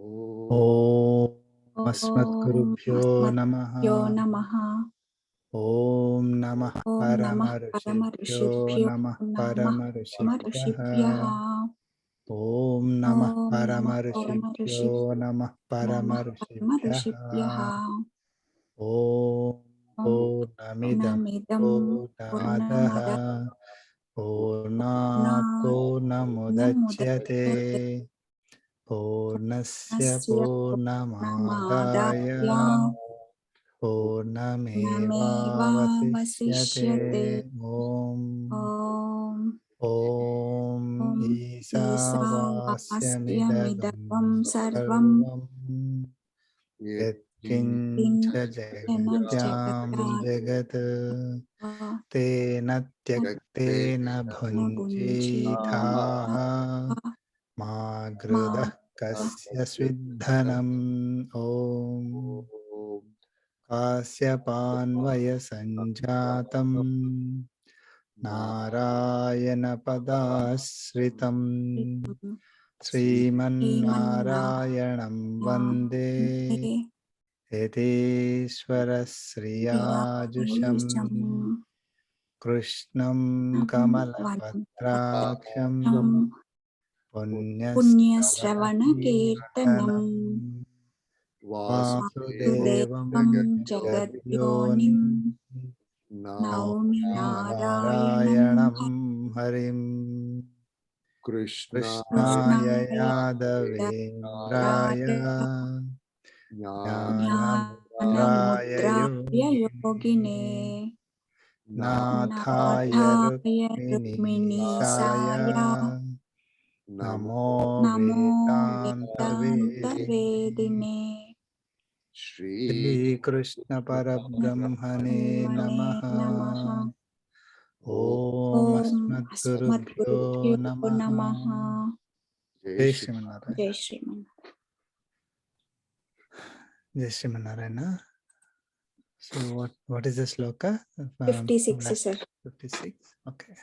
Om Asmatgurubhyo Namaha. Om Namah Paramarishibhyo Namah Paramarishibhyaha. Om Namah Paramarishibhyo Namah Paramarishibhyaha. Om Purnamidam Purnamadaha Purnat Purnamudachyate Purnasya Purnamadaya Purnamevavasishyate Om Isavasyamidagam sarvam Yatkincha jagatyam jagat Tena tyaktena bhunjitha Magrudah kasya svidhanam Om Kasyapanvaya sanjatam Narayana padasritam Srimannarayanam vande Yetishvara sriyajusham Krishnam kamalapatraksham Punyasravana Punyasravana Kirtanam Vasudevam Jagadyonim Naumi Narayanam Narayanam Harim Krishna Krishnaya Yadavendraya Jnanamudraya Jnanamudraya Yogine Yogine Nathaya Nathaya Rukmini Saya Rukminisaya Namo Namo Vedanta Vedanta Vedine Vedine Shri Krishna Parabrahmane Mane Namaha Namaha Om Om Asmatgurubhyo Asmatgurubhyo Namaha Namaha Jai Srimanarayana. Jai Shriman. Jai Srimanarayana. So what is the sloka? 56, sir. 56. Okay.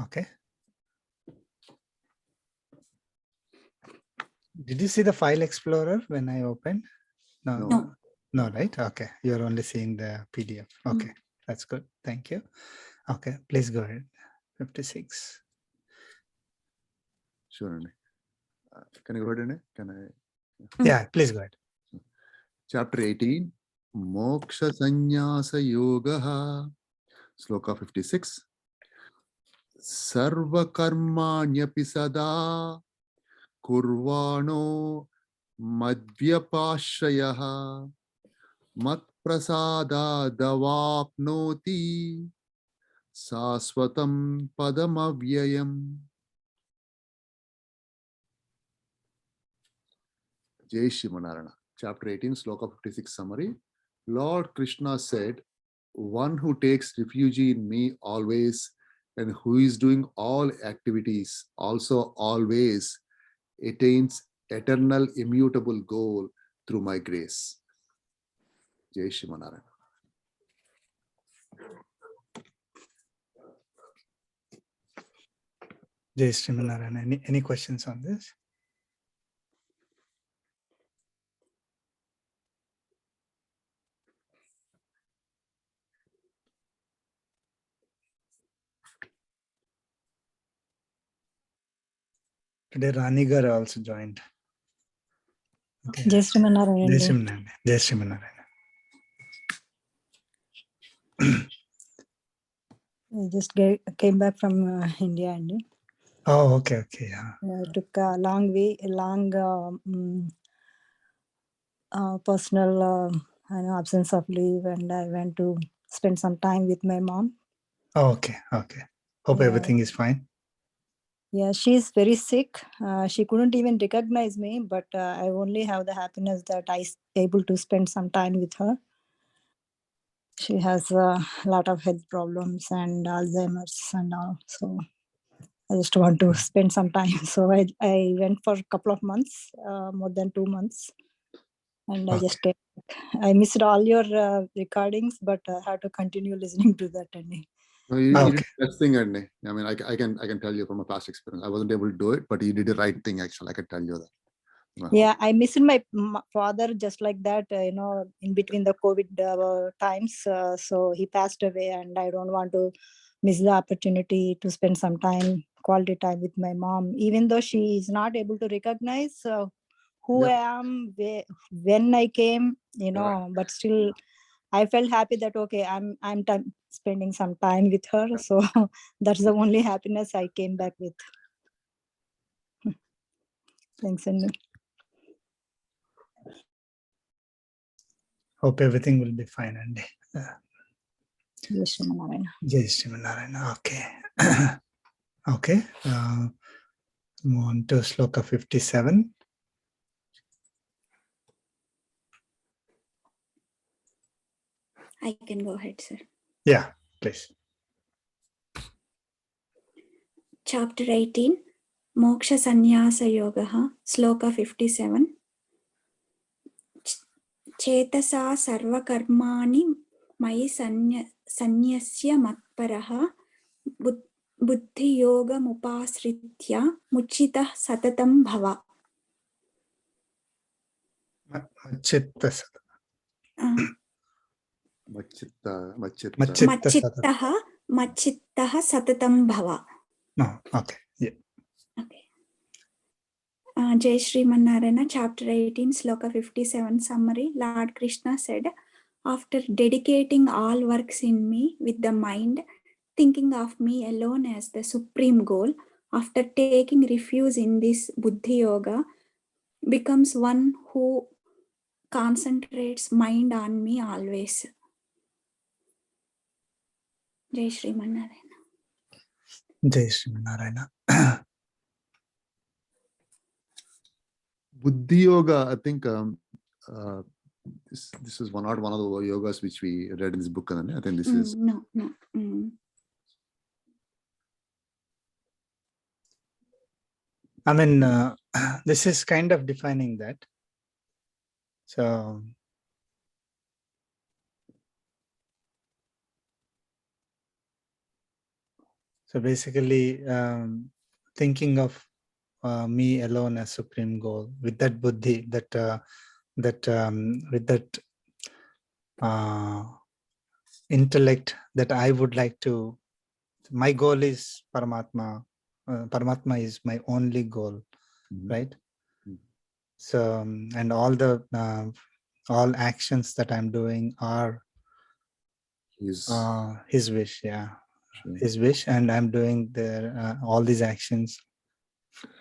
Okay. Did you see the file explorer when I opened? No, right? Okay. You're only seeing the PDF. Okay. That's good. Thank you. Okay. Please go ahead. 56. Sure. Can you go ahead? Can I? Yeah, please go ahead. Chapter 18, Moksha Sannyasa Yogaha, Sloka 56. Sarva karmanyaphi sada kurvano madhyapashayaha mat prasada davapnoti saswatam padamavyayam. Jai Shivanarana. Chapter 18, Sloka 56 summary. Lord Krishna said, one who takes refuge in me always and who is doing all activities also always attains eternal immutable goal through my grace. Jai Shivanarana. Jai Srimanarayana. Any questions on this? Today Ranigar also joined. Okay. Jai Srimanarayana. Jai Srimanarayana. Jai Srimanarayana. I just came back from India and Oh, okay. Yeah. I took a long personal absence of leave, and I went to spend some time with my mom. Oh, okay. Hope everything is fine. Yeah, she's very sick. She couldn't even recognize me, but I only have the happiness that I able to spend some time with her. She has a lot of health problems and Alzheimer's and all. So I just want to spend some time. So I went for a couple of months, more than 2 months. And I just I missed all your recordings, but I had to continue listening to that ending. No, you did the best thing, Adne. I mean, I can tell you from a past experience. I wasn't able to do it, but you did the right thing. Actually, I can tell you that. Yeah, I missed my father just like that. In between the COVID times, so he passed away, and I don't want to miss the opportunity to spend some time, quality time with my mom, even though she is not able to recognize who I am, when I came, but still I felt happy that, okay, I'm spending some time with her. So that's the only happiness I came back with. Thanks, Annu. Hope everything will be fine, Andy. Jai Shri Narayana. Jai Shri Narayana. Okay. Okay. Move on to Sloka 57. I can go ahead, sir. Yeah, please. Chapter 18, Moksha Sannyasa Yogaha, Sloka 57. Chetasa sarvakarmani mai sanyasya matparaha buddhi yoga mupasritya muchita satatam bhava. Machittaha satatam bhava. No, okay. Yeah. Okay. Jai Shri Narayana, chapter 18, sloka 57 summary. Lord Krishna said, after dedicating all works in me with the mind, thinking of me alone as the supreme goal, after taking refuge in this Buddhi Yoga, becomes one who concentrates mind on me always. Jai Shri Narayana. Jai Shri Narayana. Buddhi Yoga, I think this is not one of the yogas which we read in this book. I think this is... No. I mean, this is kind of defining that. So basically, thinking of me alone as supreme goal with that buddhi, with that intellect that I would like to. My goal is Paramatma. Paramatma is my only goal, right? So and all the all actions that I'm doing are his wish, his wish, and I'm doing all these actions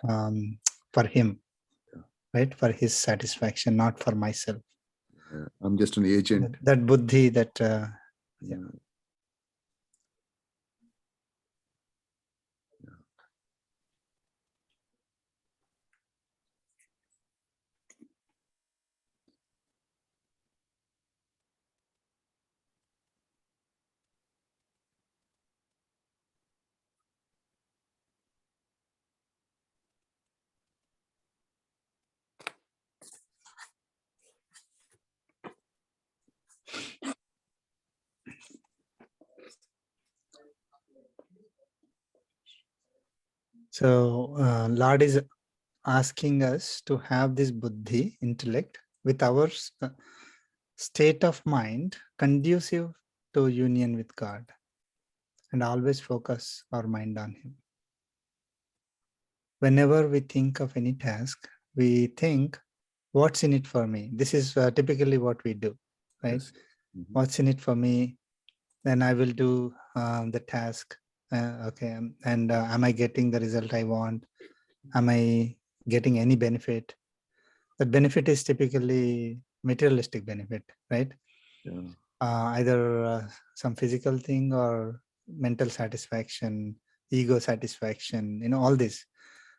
for him, right? For his satisfaction, not for myself. I'm just an agent. That buddhi, that So Lord is asking us to have this buddhi, intellect, with our state of mind conducive to union with God, and always focus our mind on Him. Whenever we think of any task, we think, what's in it for me? This is typically what we do, right? Yes. What's in it for me? Then I will do the task. Okay, and am I getting the result I want? Am I getting any benefit? That benefit is typically materialistic benefit, right? Yeah. Either some physical thing or mental satisfaction, ego satisfaction, all this,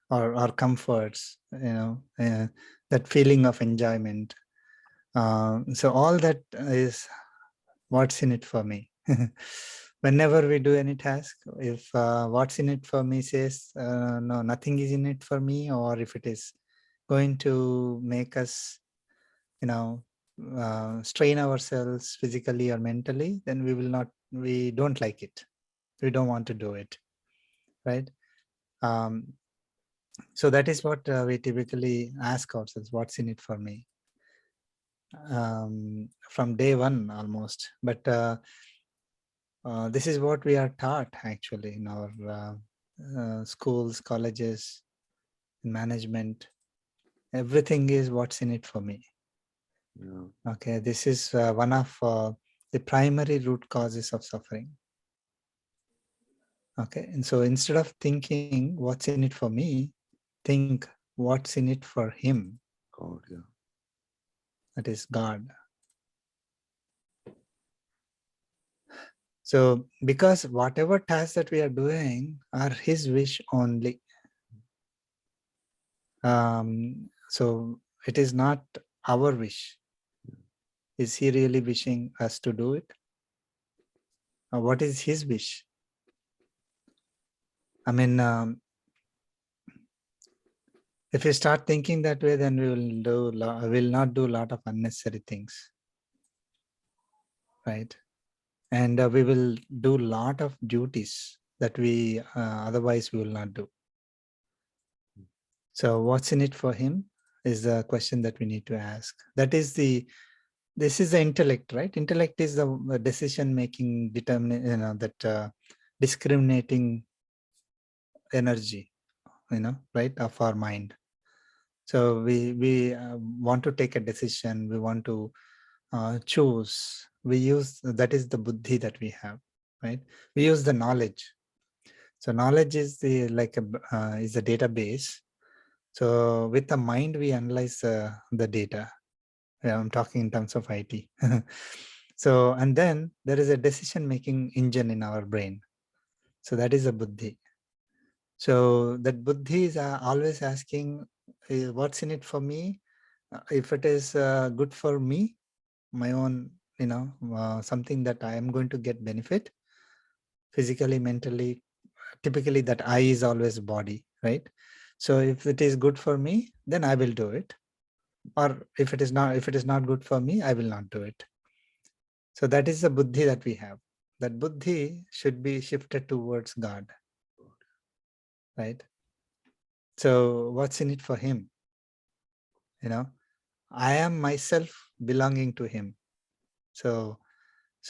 or comforts, that feeling of enjoyment. So all that is what's in it for me. whenever we do any task, if what's in it for me says, no, nothing is in it for me, or if it is going to make us, strain ourselves physically or mentally, then we don't like it. We don't want to do it, right? So that is what we typically ask ourselves, what's in it for me? From day one almost. But this is what we are taught actually in our schools, colleges, management. Everything is what's in it for me. Yeah. Okay, this is one of the primary root causes of suffering. Okay, and so instead of thinking what's in it for me, think what's in it for him. God, yeah. That is God. So because whatever tasks that we are doing are his wish only. So it is not our wish. Is he really wishing us to do it? Or what is his wish? I mean, if we start thinking that way, then we will not do a lot of unnecessary things, right? And we will do a lot of duties that we otherwise we will not do. So what's in it for him is the question that we need to ask. This is the intellect, right? Intellect is the decision-making, that discriminating energy, right, of our mind. So we want to take a decision. We want to choose. We use, that is the buddhi that we have, right? We use the knowledge. So knowledge is the is a database. So with the mind, we analyze the data. Yeah, I'm talking in terms of IT. So, and then there is a decision-making engine in our brain. So that is a buddhi. So that buddhi is always asking, what's in it for me? If it is good for me, my own, something that I am going to get benefit physically, mentally. Typically that I is always body, right? So if it is good for me, then I will do it. Or if it is not good for me, I will not do it. So that is the buddhi that we have. That buddhi should be shifted towards God, right? So what's in it for him? I am myself belonging to him. So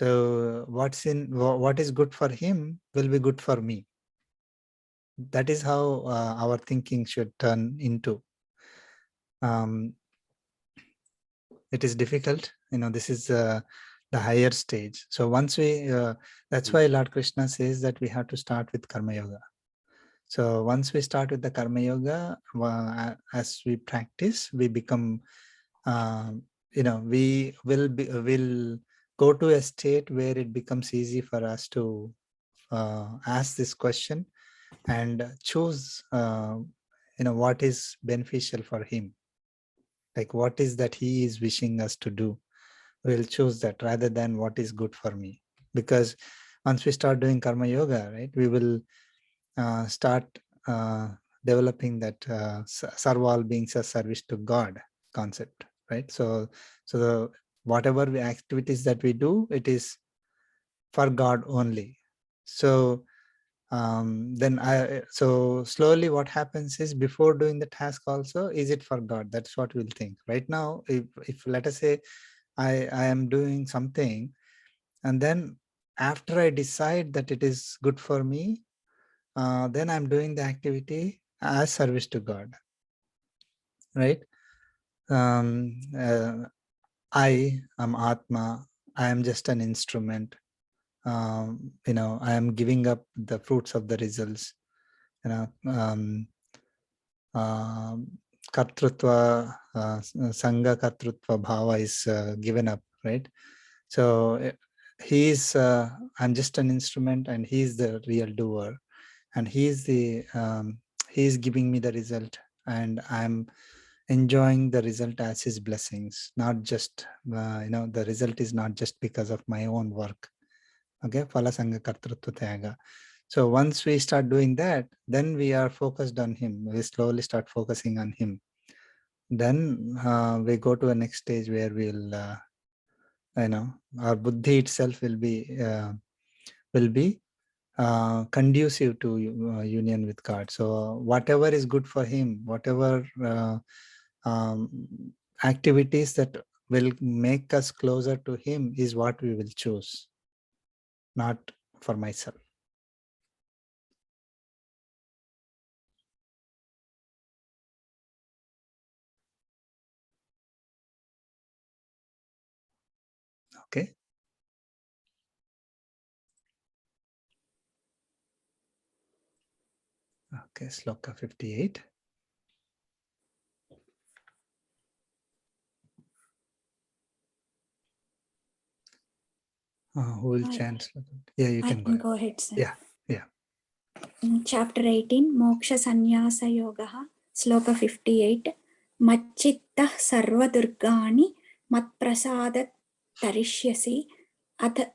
what is good for him will be good for me. That is how our thinking should turn into. It is difficult, this is the higher stage. So once we, that's why Lord Krishna says that we have to start with Karma Yoga. So once we start with the Karma Yoga, as we practice, we become, we will go to a state where it becomes easy for us to ask this question and choose, what is beneficial for him. Like what is that he is wishing us to do? We'll choose that rather than what is good for me. Because once we start doing Karma Yoga, right, we will start developing that serve all beings as service to God concept, right? So whatever activities that we do, it is for God only. So so slowly what happens is, before doing the task also, is it for God? That's what we'll think. Right now, if let us say I am doing something, and then after I decide that it is good for me, then I'm doing the activity as service to God, right? I am Atma. I am just an instrument. I am giving up the fruits of the results. Kartrutva, Sangha Kartrutva Bhava is given up, right? So I'm just an instrument, and he is the real doer, and he is giving me the result, and I'm enjoying the result as his blessings. Not just the result is not just because of my own work, Okay, phala sanga kartrutva tyaga. So once we start doing that, then we are focused on him. We slowly start focusing on him. Then we go to a next stage where we'll, our buddhi itself will be conducive to union with God. So whatever is good for him, whatever activities that will make us closer to him is what we will choose, not for myself. Okay. Okay, Sloka 58. Who will chant? Yeah, you can go ahead, sir. Yeah, yeah. Chapter 18, Moksha Sannyasa Yogaha, Sloka 58. Machittah sarva durgani matprasada tarishyasi atha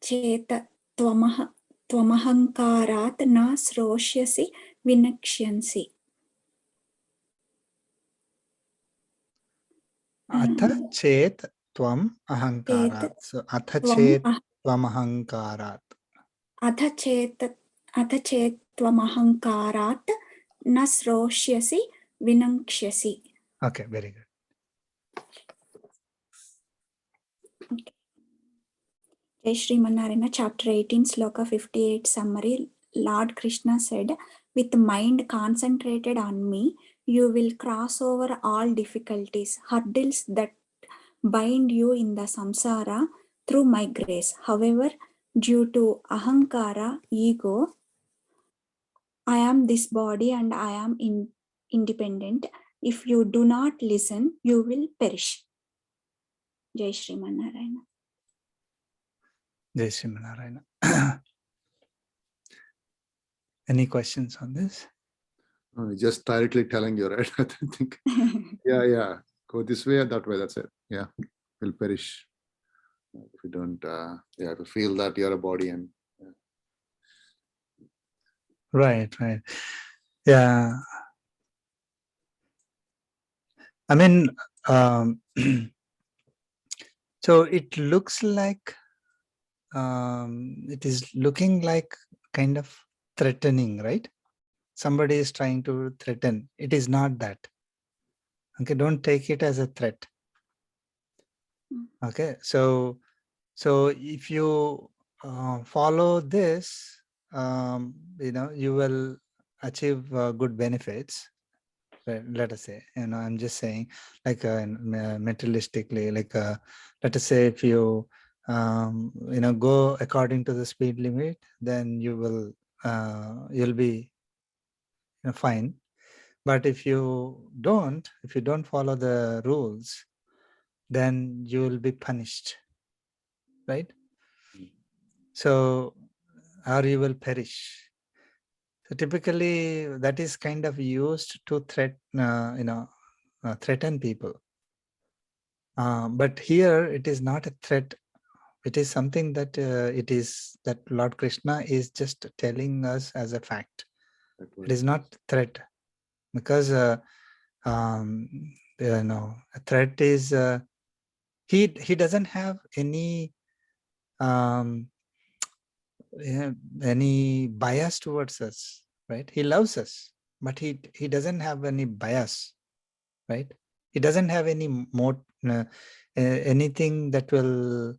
cheta tvamahankarat na sroshyasi vinaksyansi. Atha chet tvam ahankarat. So atha chet tvam ahankarat. Atha chet tvamahankarat na sroshyasi vinaksyasi. Okay, very good. Okay. Jai Shri Mannarayana, Chapter 18, Sloka 58 summary. Lord Krishna said, with mind concentrated on me, you will cross over all difficulties, hurdles that bind you in the samsara through my grace. However, due to ahankara, ego, I am this body and I am independent. If you do not listen, you will perish. Jai Shri Mannarayana. Jai Shri Mannarayana. Any questions on this? Just directly telling you, right? I think, yeah. Go this way or that way. That's it. Yeah, will perish if you don't. If you feel that you're a body and. Right. Yeah. I mean, so it looks like it is looking like kind of threatening, right? Somebody is trying to threaten. It is not that. Okay, don't take it as a threat. Okay, so if you follow this, you will achieve good benefits. Let us say, I'm just saying, like materialistically, like let us say, if you go according to the speed limit, then you will you'll be fine. But if you don't follow the rules, then you will be punished, right? So, or you will perish. So typically, that is kind of used to threaten people. But here, it is not a threat. It is something that that Lord Krishna is just telling us as a fact. It is not threat, because a threat is he doesn't have any any bias towards us, right? He loves us, but he doesn't have any bias, right? He doesn't have any more anything that will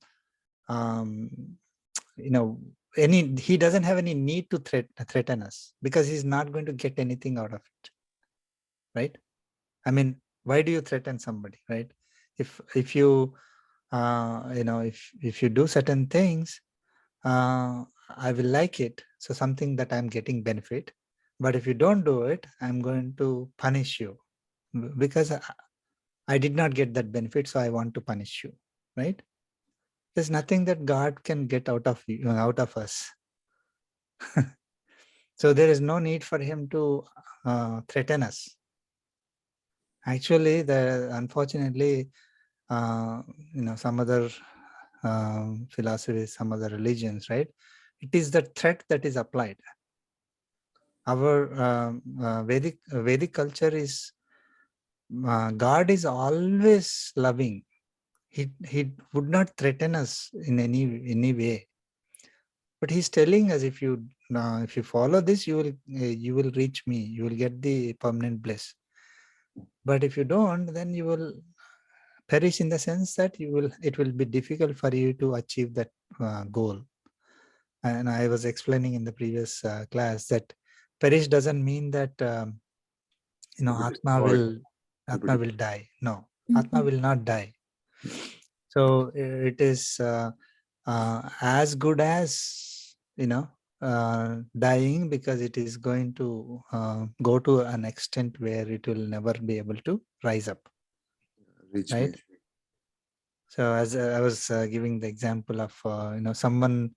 he doesn't have any need to threaten us, because he's not going to get anything out of it, right? I mean, why do you threaten somebody, right? If you if you do certain things, I will like it, so something that I'm getting benefit. But if you don't do it, I'm going to punish you, because I did not get that benefit, so I want to punish you, right? There's nothing that God can get out of you, out of us. So there is no need for him to threaten us. Actually, unfortunately, some other philosophies, some other religions, right? It is the threat that is applied. Our Vedic culture is, God is always loving. He would not threaten us in any way. But he's telling us, if you follow this, you will reach me. You will get the permanent bliss. But if you don't, then you will perish, in the sense that it will be difficult for you to achieve that goal. And I was explaining in the previous class that perish doesn't mean that Atma will die. No, Atma will not die. So it is as good as dying, because it is going to go to an extent where it will never be able to rise up. Right. So as I was giving the example of someone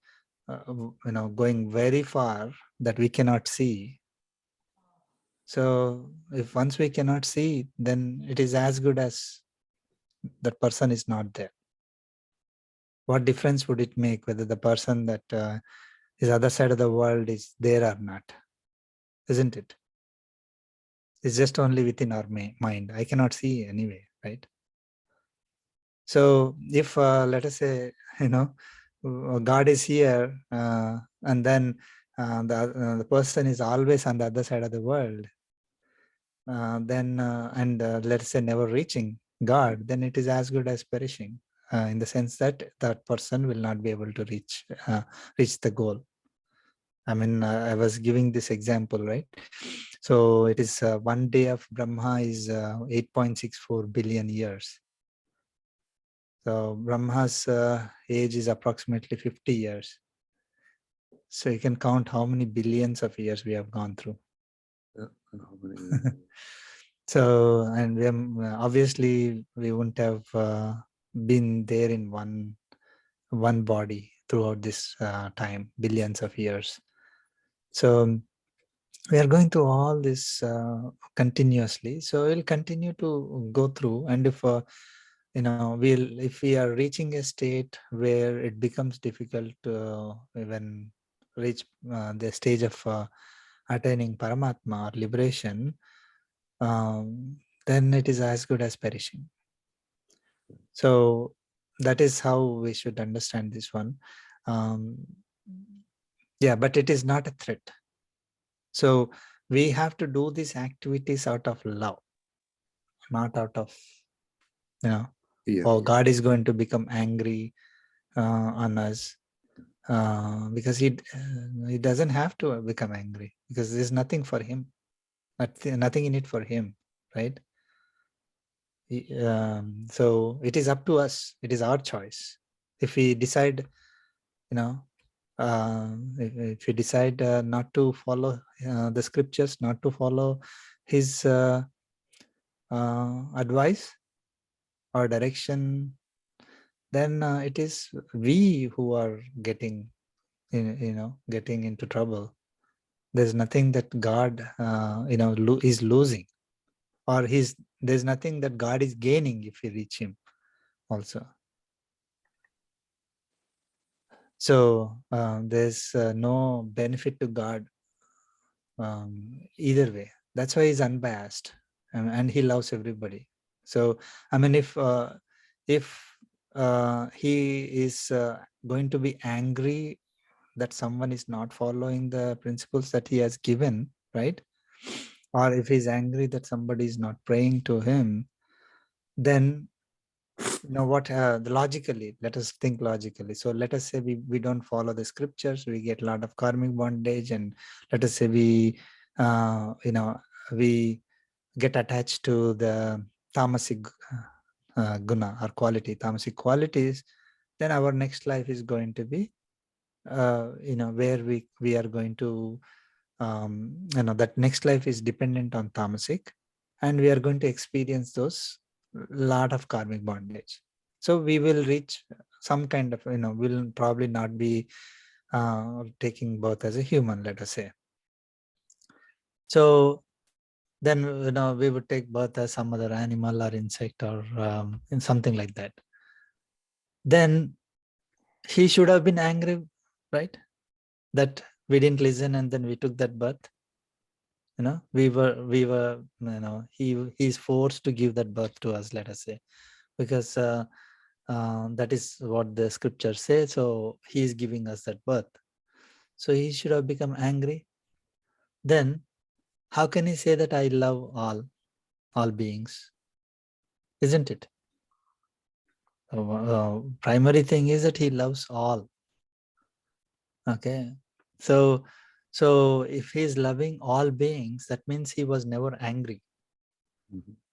going very far that we cannot see. So if once we cannot see, then it is as good as that person is not there. What difference would it make whether the person that is other side of the world is there or not? Isn't it? It's just only within our mind. I cannot see anyway, right? So if let us say, God is here, and then the person is always on the other side of the world, then let's say never reaching God, then it is as good as perishing, in the sense that that person will not be able to reach the goal. I mean, I was giving this example, right? So it is 1 day of Brahma is 8.64 billion years. So Brahma's age is approximately 50 years. So you can count how many billions of years we have gone through. So, and we obviously we wouldn't have been there in one body throughout this time, billions of years. So we are going through all this continuously. So we'll continue to go through, and if if we are reaching a state where it becomes difficult to even reach the stage of attaining Paramatma or liberation, then it is as good as perishing. So that is how we should understand this one. But it is not a threat. So we have to do these activities out of love, not out of, God is going to become angry on us, because he doesn't have to become angry, because there's nothing for him, nothing in it for him, right? So it is up to us. It is our choice. If we decide, if we decide not to follow the scriptures, not to follow his advice or direction, then it is we who are getting into trouble. There's nothing that God is losing, or there's nothing that God is gaining if we reach him also. So there's no benefit to God either way. That's why he's unbiased, and he loves everybody. So I mean, if he is going to be angry that someone is not following the principles that he has given, right? Or if he's angry that somebody is not praying to him, then what logically, let us think logically. So let us say we don't follow the scriptures, we get a lot of karmic bondage, and let us say we get attached to the tamasic guna or tamasic qualities. Then our next life is going to be where we are going to that next life is dependent on tamasic, and we are going to experience those lot of karmic bondage. So we will reach some kind of, will probably not be taking birth as a human, let us say. So then we would take birth as some other animal or insect or in something like that. Then he should have been angry, right? That we didn't listen and then we took that birth. We were, he's forced to give that birth to us, let us say, because that is what the scriptures say. So he is giving us that birth. So he should have become angry. Then how can he say that I love all beings? Isn't it? Primary thing is that he loves all. Okay. So if he's loving all beings, that means he was never angry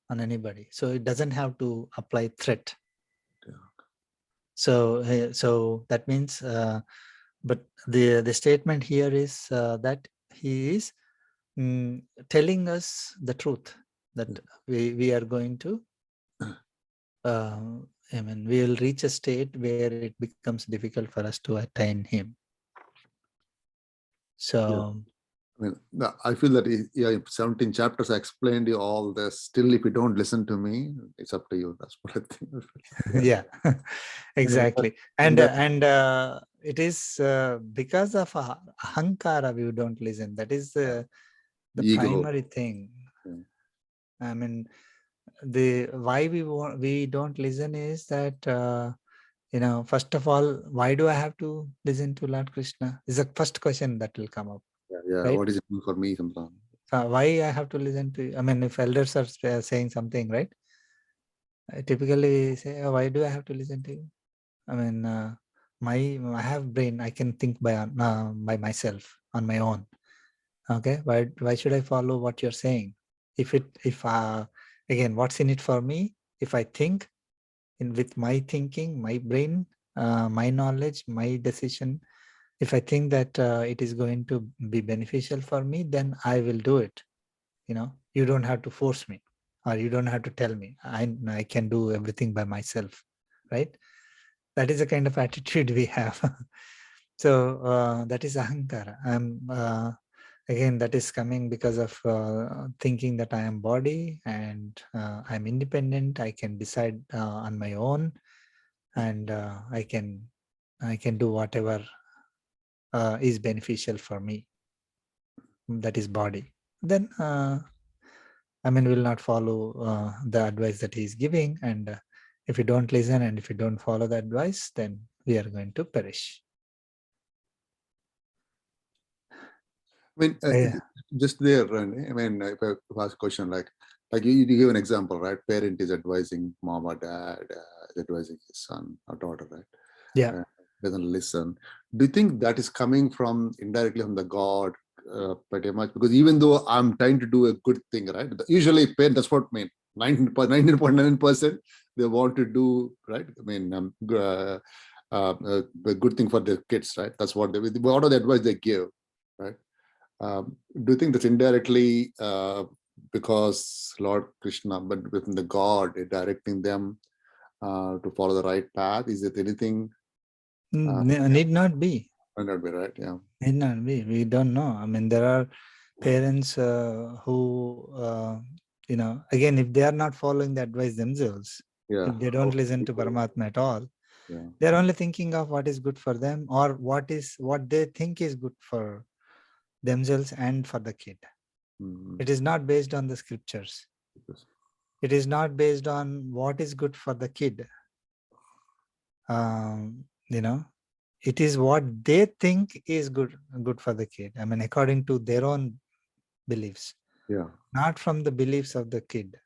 on anybody. So it doesn't have to apply threat. So that means, but the statement here is that he is telling us the truth, that we are going to, we will reach a state where it becomes difficult for us to attain him. So I feel that 17 chapters I explained you all this. Still, if you don't listen to me, it's up to you. That's what I think. yeah, exactly. And it is because of ahankara we don't listen. That is the Ego. primary thing. I mean, why we don't listen is that first of all, why do I have to listen to Lord Krishna? Is the first question that will come up. Yeah. Right? What is it for me sometimes? Why I have to listen to? I mean, if elders are saying something, right? I typically say, oh, why do I have to listen to you? I mean, I have brain. I can think by myself on my own. Okay, why should I follow what you're saying? If again, what's in it for me? If I think with my thinking, my brain, my knowledge, my decision, if I think that it is going to be beneficial for me, then I will do it. You don't have to force me, or you don't have to tell me. I can do everything by myself, right? That is the kind of attitude we have. So that is ahankara. Again, that is coming because of thinking that I am body and I'm independent. I can decide on my own, and I can do whatever is beneficial for me. That is body. Then we'll not follow the advice that he is giving, and if we don't listen and if we don't follow the advice, then we are going to perish. Just there, if I ask a question like you give an example, right? Parent is advising mom or dad, is advising his son or daughter, right? Yeah. Doesn't listen. Do you think that is coming from indirectly from the God pretty much? Because even though I'm trying to do a good thing, right? Usually, parent, that's what 19.9% they want to do, right? A good thing for their kids, right? That's what what are the advice they give, right? Do you think that's indirectly because Lord Krishna, but within the God directing them to follow the right path? Is it anything? Need not be. Might not be, right? Yeah. Need not be. We don't know. There are parents who, again, if they are not following the advice themselves, if they don't listen to Paramatma at all, they're only thinking of what is good for them, or what they think is good for themselves and for the kid. It is not based on the scriptures. It is not based on what is good for the kid. It is what they think is good for the kid. According to their own beliefs. Yeah. Not from the beliefs of the kid.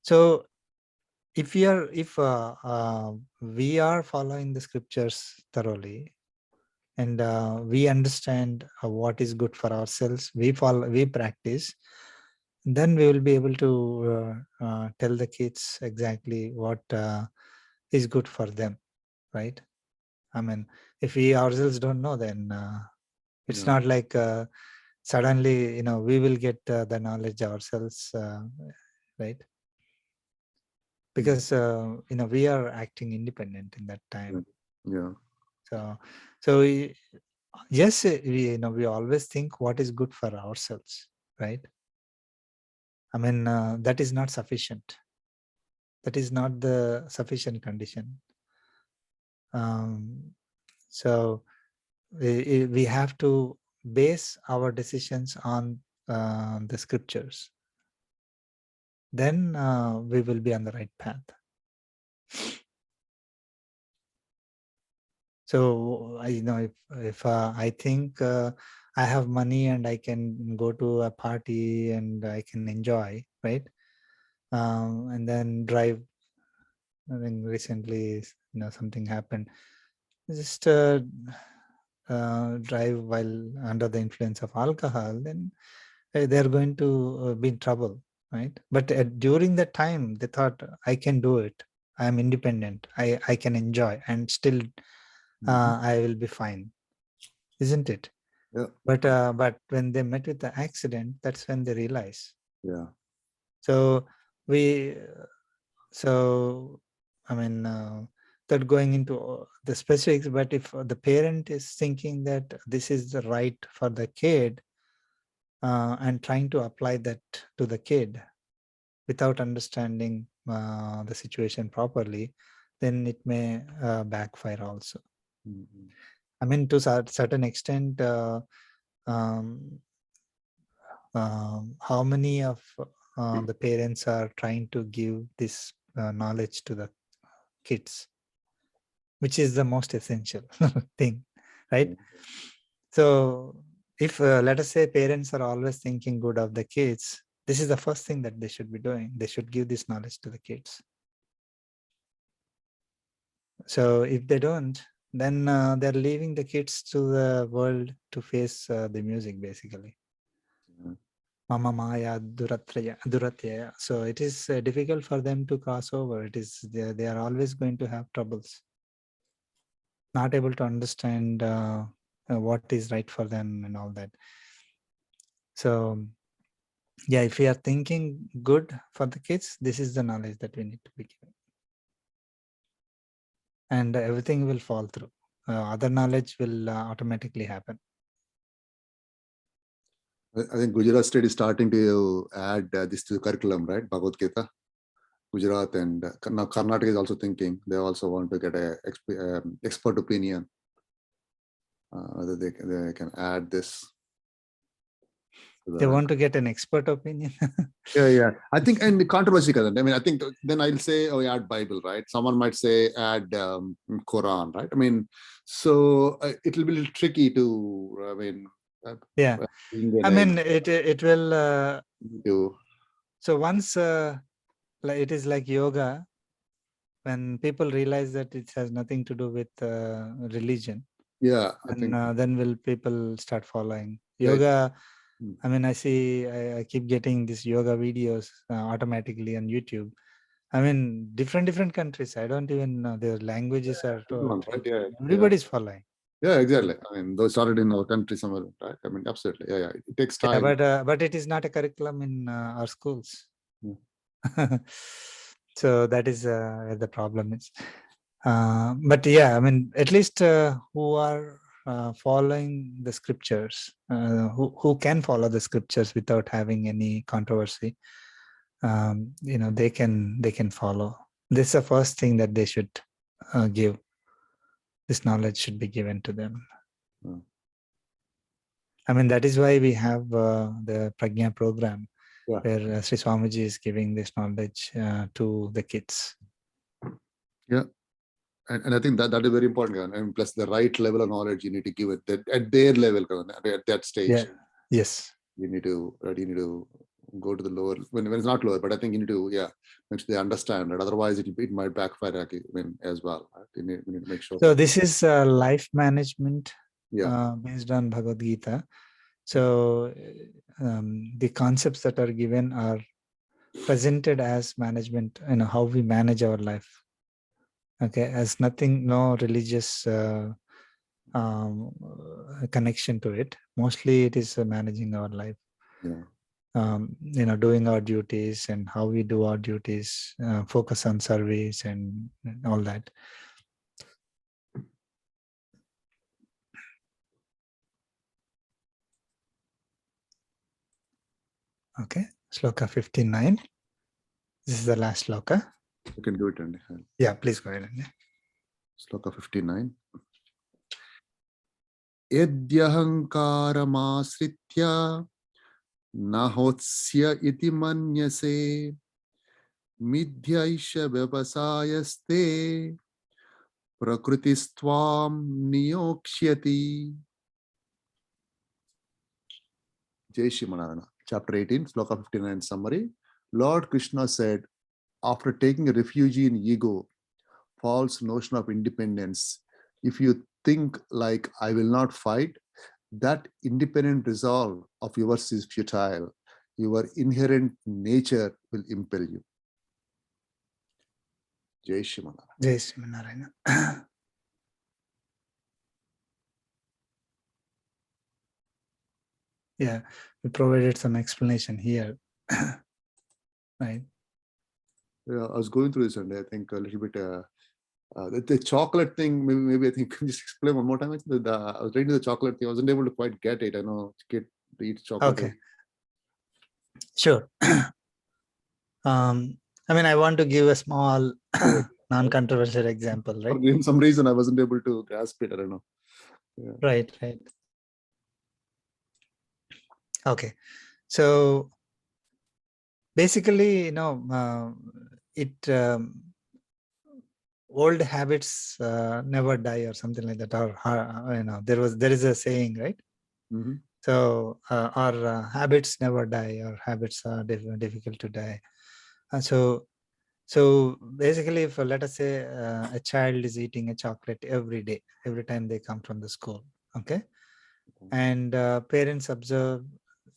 So if we are following the scriptures thoroughly, and we understand what is good for ourselves, we practice, then we will be able to tell the kids exactly what is good for them, right? If we ourselves don't know, then it's not like suddenly we will get the knowledge ourselves, right? Because we are acting independent in that time. Yeah. So yes, we always think what is good for ourselves, right? That is not sufficient. That is not the sufficient condition. So we have to base our decisions on the scriptures. Then we will be on the right path. So if I think I have money and I can go to a party and I can enjoy, right? And then drive. I mean, recently, something happened. Just drive while under the influence of alcohol, then they're going to be in trouble, right? But during that time, they thought, I can do it. I'm independent. I can enjoy, and still I will be fine, isn't it? Yeah. But when they met with the accident, that's when they realize. Yeah. So I mean, not going into the specifics, but if the parent is thinking that this is the right for the kid and trying to apply that to the kid without understanding the situation properly, then it may backfire also. Mm-hmm. I mean, to a certain extent, how many of the parents are trying to give this knowledge to the kids, which is the most essential thing, right? So if let us say parents are always thinking good of the kids, this is the first thing that they should be doing. They should give this knowledge to the kids. So if they don't, then they're leaving the kids to the world to face the music, basically. Mama Maya Duratyaya. So it is difficult for them to cross over. It is they are always going to have troubles, not able to understand what is right for them and all that. So yeah, if we are thinking good for the kids, this is the knowledge that we need to be given, and everything will fall through. Other knowledge will automatically happen. I think Gujarat state is starting to add this to the curriculum, right? Bhagavad Gita. Gujarat and now Karnataka is also thinking they also want to get a expert opinion whether they can add this. They want to get an expert opinion. Yeah. I think, and the controversy. I mean, I think then I'll say, oh, add Bible, right? Someone might say add Quran, right? I mean, so it'll be a little tricky to. I mean, yeah. I mean, it will. So once it is like yoga, when people realize that it has nothing to do with religion, yeah, and then will people start following yoga? I mean, I keep getting these yoga videos automatically on YouTube. I mean, different countries. I don't even know their languages are. Right? Everybody's following. Yeah, exactly. I mean, those started in our country somewhere, right? I mean, absolutely. Yeah. It takes time. Yeah, but it is not a curriculum in our schools. So that is where the problem is. But yeah, I mean, at least who are following the scriptures, who can follow the scriptures without having any controversy, they can follow. This is the first thing that they should give. This knowledge should be given to them. I mean, that is why we have the Prajna program, where Sri Swamiji is giving this knowledge to the kids. Yeah. And I think that is very important. And plus the right level of knowledge you need to give it at their level, at that stage. Yeah. Yes. You need to go to the lower when it's not lower, but I think you need to make sure they understand it. Otherwise, it might backfire as well. Right? You need to make sure. So this is life management based on Bhagavad Gita. So the concepts that are given are presented as management, how we manage our life. Okay, as nothing, no religious connection to it. Mostly it is managing our life. Doing our duties and how we do our duties, focus on service and all that. Okay, Shloka 59. This is the last shloka. You can do it. Yeah, please go ahead. Sloka 59. Yadyahankaramāsritya nahotsya iti manyase midhyaisha vyapasayaste prakritistvam niyokshyati. Jai Shri Manarana. Chapter 18, Sloka 59 summary. Lord Krishna said, after taking a refuge in ego, false notion of independence, if you think like I will not fight, that independent resolve of yours is futile. Your inherent nature will impel you. Jai Shri Manarana. Jai Shri Narayana. Yeah, we provided some explanation here. Right. Yeah, I was going through this and I think a little bit the chocolate thing, maybe I think can you just explain one more time. I was reading the chocolate thing. I wasn't able to quite get it. I know kid eats chocolate. Okay. Sure. I mean, I want to give a small non-controversial example, right? For some reason, I wasn't able to grasp it. I don't know. Yeah. Right. Okay. So basically, old habits never die or something like that. Or there is a saying, right? Mm-hmm. So our habits never die, or habits are difficult to die. So basically, if let us say a child is eating a chocolate every day, every time they come from the school, okay, and parents observe,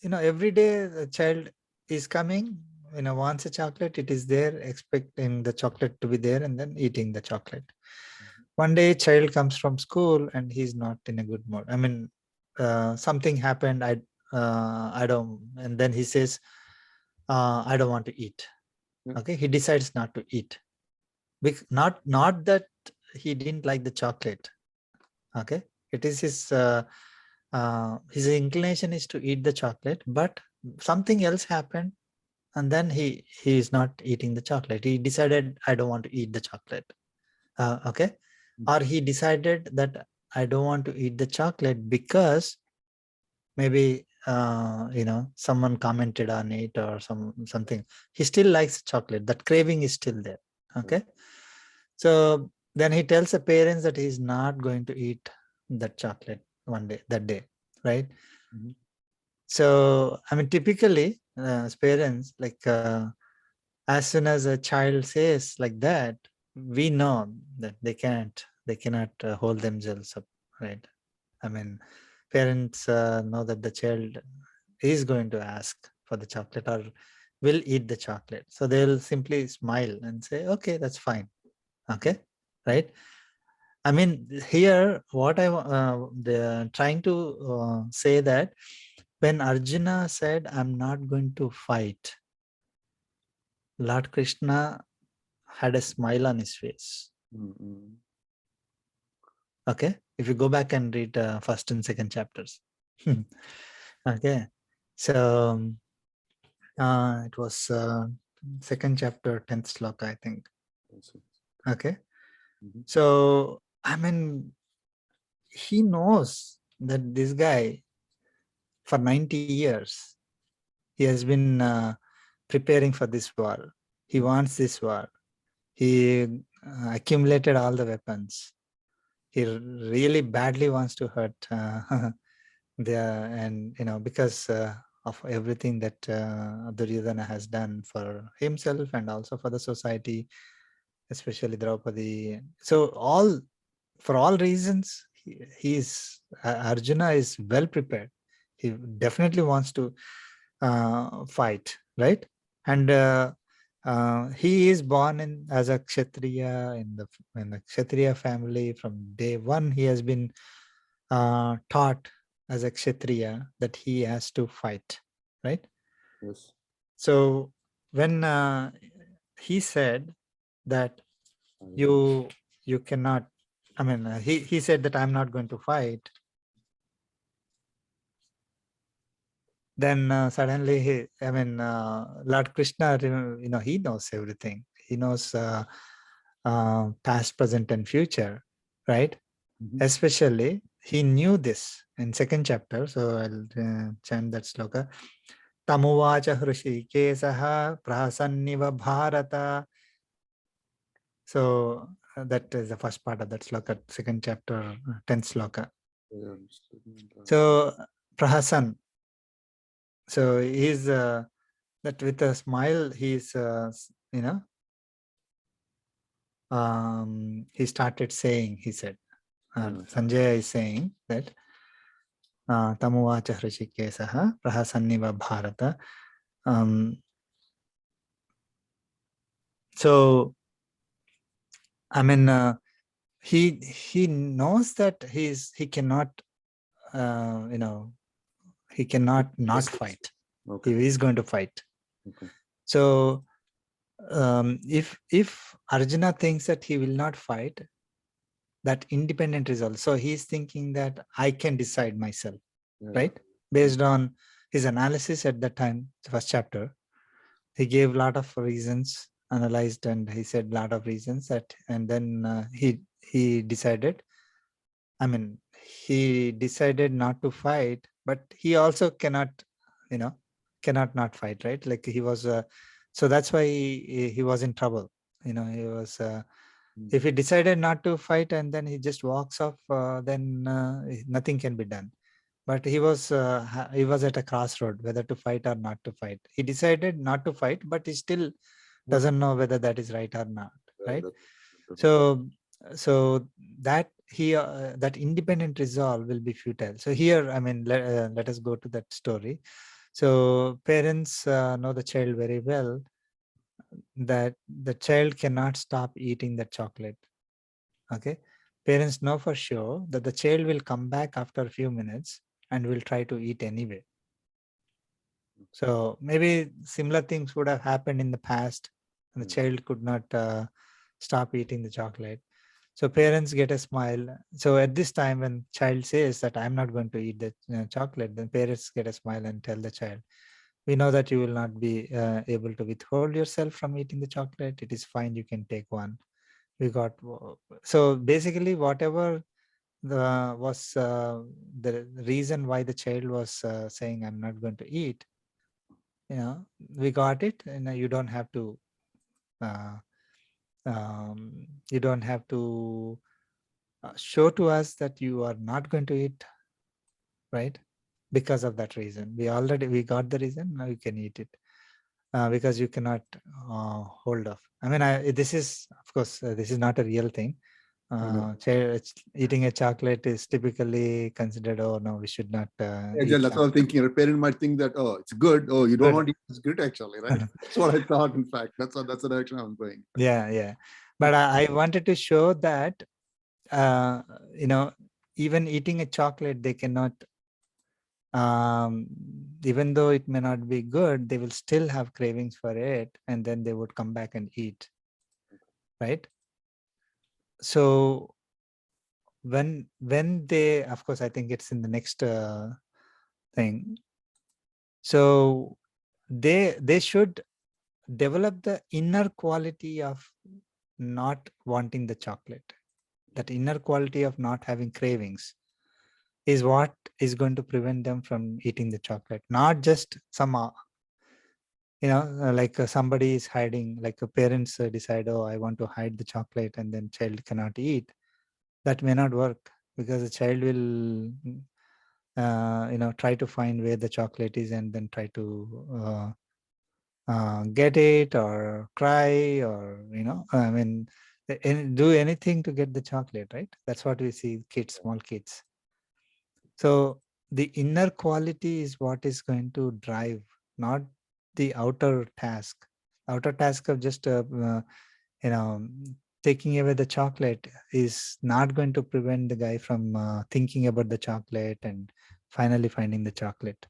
every day the child is coming, wants a chocolate, it is there, expecting the chocolate to be there, and then eating the chocolate. One day, child comes from school and he's not in a good mood. I mean, something happened. I don't, and then he says, I don't want to eat. Yeah. Okay, he decides not to eat. Not that he didn't like the chocolate. Okay, it is his inclination is to eat the chocolate, but something else happened, and then he is not eating the chocolate. He decided, I don't want to eat the chocolate. Okay, or he decided that I don't want to eat the chocolate because maybe someone commented on it or something. He still likes chocolate. That craving is still there. Okay, so then he tells the parents that he's not going to eat that chocolate that day, right? Mm-hmm. So I mean, typically as parents, like as soon as a child says like that, we know that they cannot hold themselves up, right? I mean, parents know that the child is going to ask for the chocolate or will eat the chocolate, so they'll simply smile and say, okay, that's fine. Okay, right? I mean, here what they're trying to say that when Arjuna said, I'm not going to fight, Lord Krishna had a smile on his face. Mm-hmm. Okay, if you go back and read first and second chapters. Okay, so it was second chapter, 10th sloka, I think. Okay, Mm-hmm. so I mean, he knows that this guy for 90 years, he has been preparing for this war. He wants this war. He accumulated all the weapons. He really badly wants to hurt and because of everything that Duryodhana has done for himself and also for the society, especially Draupadi. So for all reasons, Arjuna is well prepared. He definitely wants to fight, right? And he is born as a Kshatriya in the Kshatriya family. From day one, he has been taught as a Kshatriya that he has to fight, right? Yes. So when he said that you cannot, I mean, he said that I'm not going to fight. Then suddenly, Lord Krishna, he knows everything. He knows past, present, and future. right? Mhm. Especially, he knew this in second chapter. So I'll chant that sloka. Tamuvacha Hrishikesaha prahasanniva bharata. So that is the first part of that sloka, second chapter, 10th sloka. So Prahasan. So he's that with a smile, he's he started saying, he said, Sanjaya is saying that Tamuvacha Hrishikesaha prahasanniva bharata. So I mean, he knows that he cannot he cannot not fight. Okay. He is going to fight. Okay. So if Arjuna thinks that he will not fight, that independent result. So he's thinking that I can decide myself, right? Based on his analysis at that time, the first chapter, he gave a lot of reasons, analyzed, and he said a lot of reasons that, and then he decided. I mean, he decided not to fight, but he also cannot not fight, right? Like he was, so that's why he was in trouble. He was, if he decided not to fight and then he just walks off, then nothing can be done. But he was at a crossroad, whether to fight or not to fight. He decided not to fight, but he still doesn't know whether that is right or not, right? So that that independent resolve will be futile. So here, I mean, let us go to that story. So parents know the child very well, that the child cannot stop eating the chocolate. Okay, parents know for sure that the child will come back after a few minutes and will try to eat anyway. So maybe similar things would have happened in the past, and the child could not stop eating the chocolate. So parents get a smile. So at this time, when child says that I'm not going to eat the chocolate, then parents get a smile and tell the child, we know that you will not be able to withhold yourself from eating the chocolate. It is fine. You can take one. We got, so basically whatever was the reason why the child was saying I'm not going to eat, we got it. You don't have to you don't have to show to us that you are not going to eat, right? Because of that reason, we got the reason. Now you can eat it, because you cannot hold off. I mean, this is, of course, this is not a real thing. Eating a chocolate is typically considered, oh no, we should not eat. That's what I'm thinking. A parent might think that, oh, it's good. Oh, you don't want to eat, it's good actually, right? That's what I thought. In fact, that's the direction I'm going. Yeah. But I wanted to show that even eating a chocolate, they cannot, even though it may not be good, they will still have cravings for it, and then they would come back and eat, right? So when they, of course, I think it's in the next thing. So they should develop the inner quality of not wanting the chocolate. That inner quality of not having cravings is what is going to prevent them from eating the chocolate. Not just some, like somebody is hiding, like parents decide, oh, I want to hide the chocolate, and then child cannot eat. That may not work, because the child will try to find where the chocolate is and then try to get it, or cry, or I mean, do anything to get the chocolate, right? That's what we see kids, small kids. So the inner quality is what is going to drive, not the outer task. Outer task of just taking away the chocolate is not going to prevent the guy from thinking about the chocolate and finally finding the chocolate.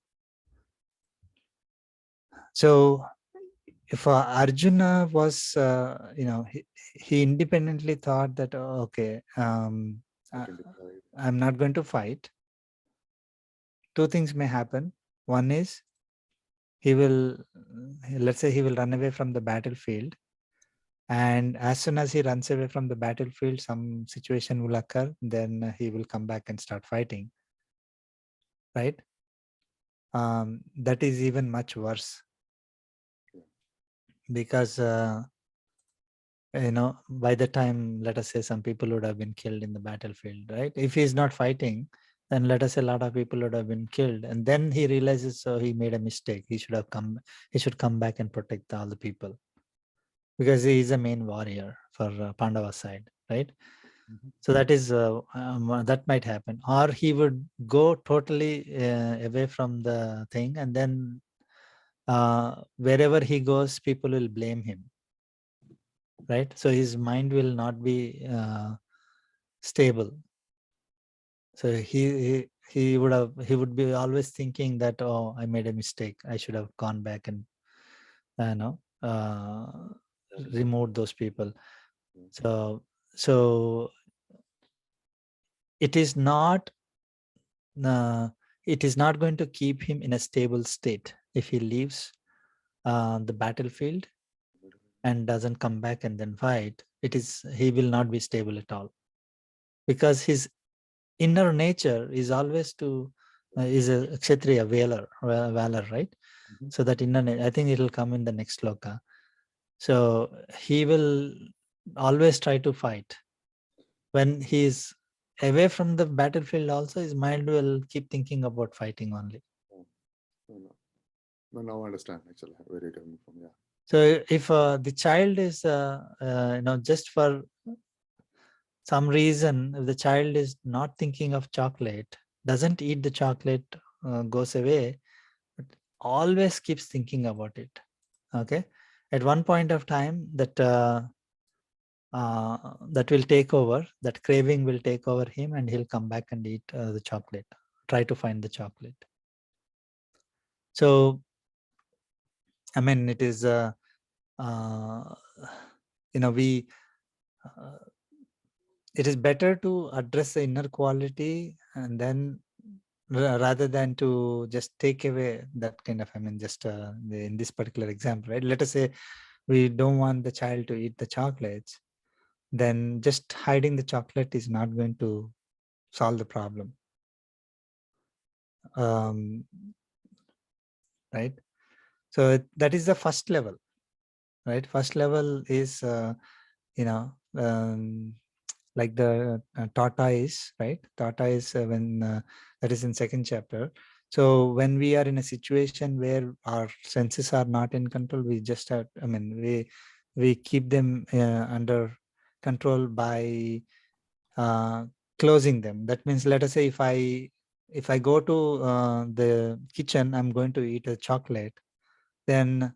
So if Arjuna was, he independently thought that, oh, okay, I'm not going to fight. Two things may happen. One is, he will, let's say he will run away from the battlefield, And as soon as he runs away from the battlefield, some situation will occur, then he will come back and start fighting, right? That is even much worse, because by the time, let us say, some people would have been killed in the battlefield, right? If he's not fighting, then let us say a lot of people would have been killed, and then he realizes, so he made a mistake. He should come back and protect all the people, because he is a main warrior for Pandava side, right? So that is that might happen, or he would go totally away from the thing, and then wherever he goes, people will blame him, right? So his mind will not be stable. So he would be always thinking that, oh, I made a mistake. I should have gone back and removed those people. So it is not going to keep him in a stable state if he leaves the battlefield and doesn't come back and then fight. He will not be stable at all, because his inner nature is always is a Kshatriya valor, right? So that I think it will come in the next sloka. So he will always try to fight. When he is away from the battlefield also, his mind will keep thinking about fighting only. No, now I understand actually where you're coming from. Yeah. So if the child is, just for some reason, if the child is not thinking of chocolate, doesn't eat the chocolate, goes away, but always keeps thinking about it. Okay. At one point of time, that will take over, that craving will take over him, and he'll come back and eat the chocolate, try to find the chocolate. So, I mean, it is, it is better to address the inner quality, and then rather than to just take away that kind of, just in this particular example, right? Let us say we don't want the child to eat the chocolates, then just hiding the chocolate is not going to solve the problem. Right? So that is the first level, right? First level is, like the tortoise, right? Tortoise, when that is in second chapter. So when we are in a situation where our senses are not in control, we just have, we keep them under control by closing them. That means, let us say, if I go to the kitchen, I'm going to eat a chocolate, then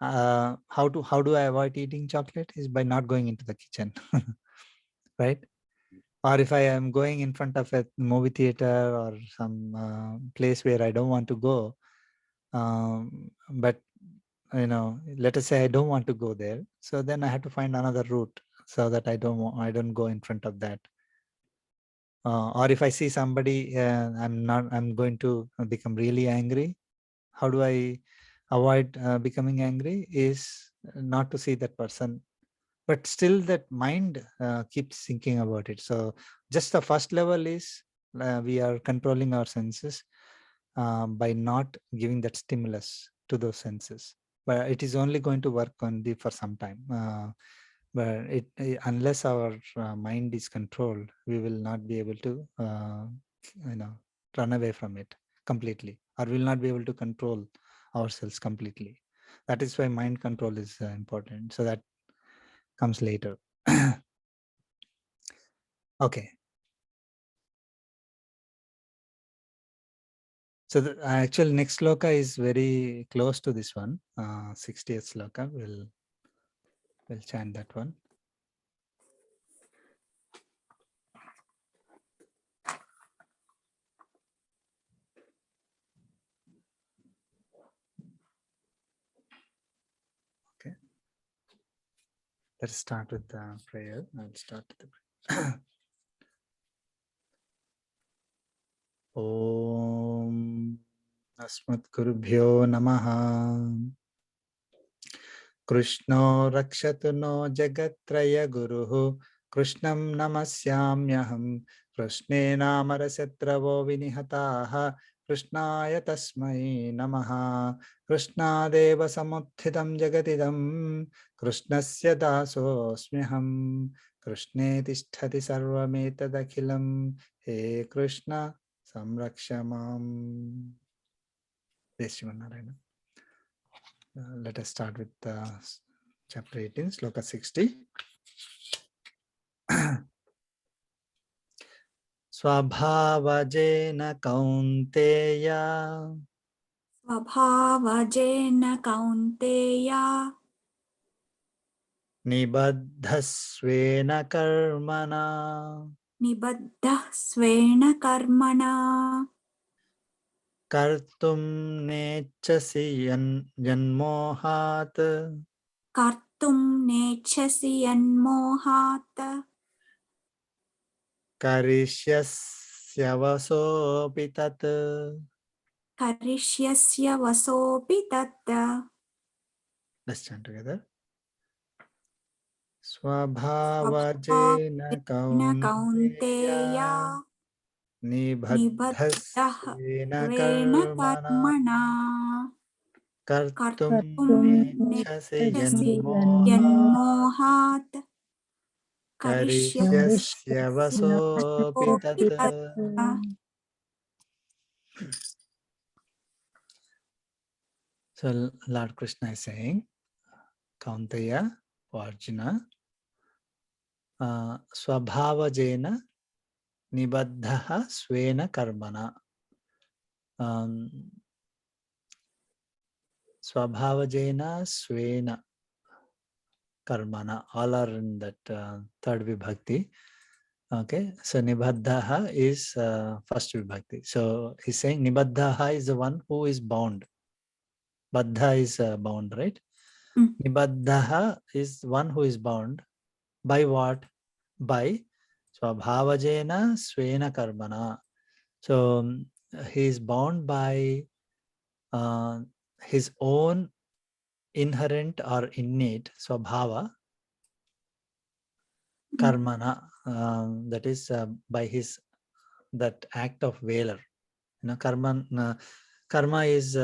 how do I avoid eating chocolate? Is by not going into the kitchen. Right? Or if I am going in front of a movie theater or some place where I don't want to go, but let us say I don't want to go there, so then I have to find another route so that I don't go in front of that. Or if I see somebody, I'm going to become really angry. How do I avoid becoming angry? Is not to see that person, but still that mind keeps thinking about it. So just the first level is we are controlling our senses by not giving that stimulus to those senses. But it is only going to work only for some time. But unless our mind is controlled, we will not be able to run away from it completely, or will not be able to control ourselves completely. That is why mind control is important. So that comes later. Okay. So the actual next sloka is very close to this one. 60th sloka. We'll chant that one. Okay. Let's start with the prayer. I'll start with the prayer. Om Asmat Gurubhyo Namaha. Krishno rakshatu no jagatraya guruhu Krishnam namasyamyaham Krishne namarasyatravo vinihataha Krishnaya tasmai namaha Krishnadeva samutthidam jagatidam Krishnasya dasosmyaham Krishne tisthati sarvametadakhilam He Krishna samrakshamam. Let us start with chapter 18, sloka 60. Swabhavajena kaunteya Svabhavajena kaunteya nibaddhasvena karmana nibaddhah svena karmana kartum nechasi janmohat kartum nechasi yanmohat karishyasya vasopi tat. karishyasya vasopi tatta. Let's chant together. Swabhavajena Svabhavena kaunteya kaunteya nibaddhah nibaddhasvena svena karmana karmana kartum kartum nechasi nechasi janmohat yanmohat karishyasya karishyasya vasopi tat. vasopi tatta. So Lord Krishna is saying, Kaunteya, Arjuna, Swabhavajena nibaddhaha svena karmana. Swabhavajena svena karmana. All are in that third vibhakti. Okay, so nibaddhaha is first vibhakti. So he's saying nibaddhaha is the one who is bound. Baddha is bound, right? Nibaddhaha is one who is bound. By what? By swabhavajena svena karmana. So he is bound by his own inherent or innate swabhava karmana, that is by his that act of valor. Karma is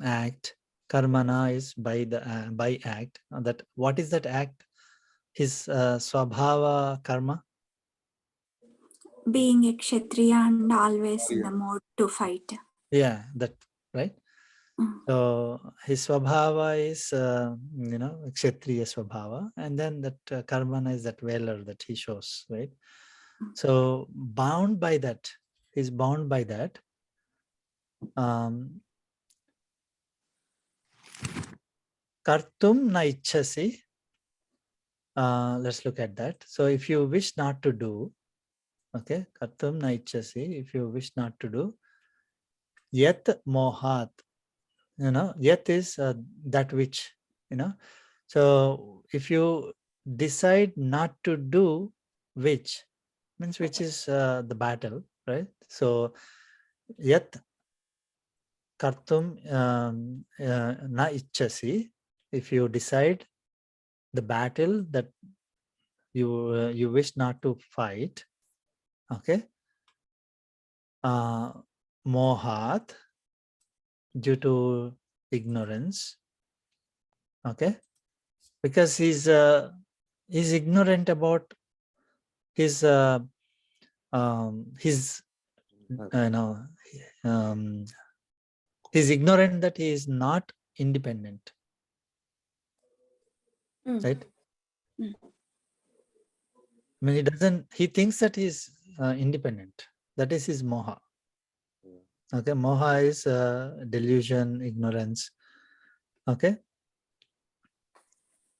act, karmana is by the by act. That what is that act? His swabhava karma. Being a kshatriya and always in the mode to fight. Yeah, that right. So his swabhava is kshatriya swabhava, and then that karmana is that valor that he shows, right? So bound by that, he's bound by that. Kartum na ichchasi. Let's look at that. So if you wish not to do, okay, kartum na ichchasi, if you wish not to do, yat mohat, yat is that which, so if you decide not to do which, means which is the battle, right? So yat kartum na ichchasi, if you decide the battle that you wish not to fight, okay, mohat, due to ignorance, okay, because he's ignorant about his he's ignorant that he is not independent, right? I mean, he thinks that he is independent. That is his moha. Okay, moha is delusion, ignorance. Okay.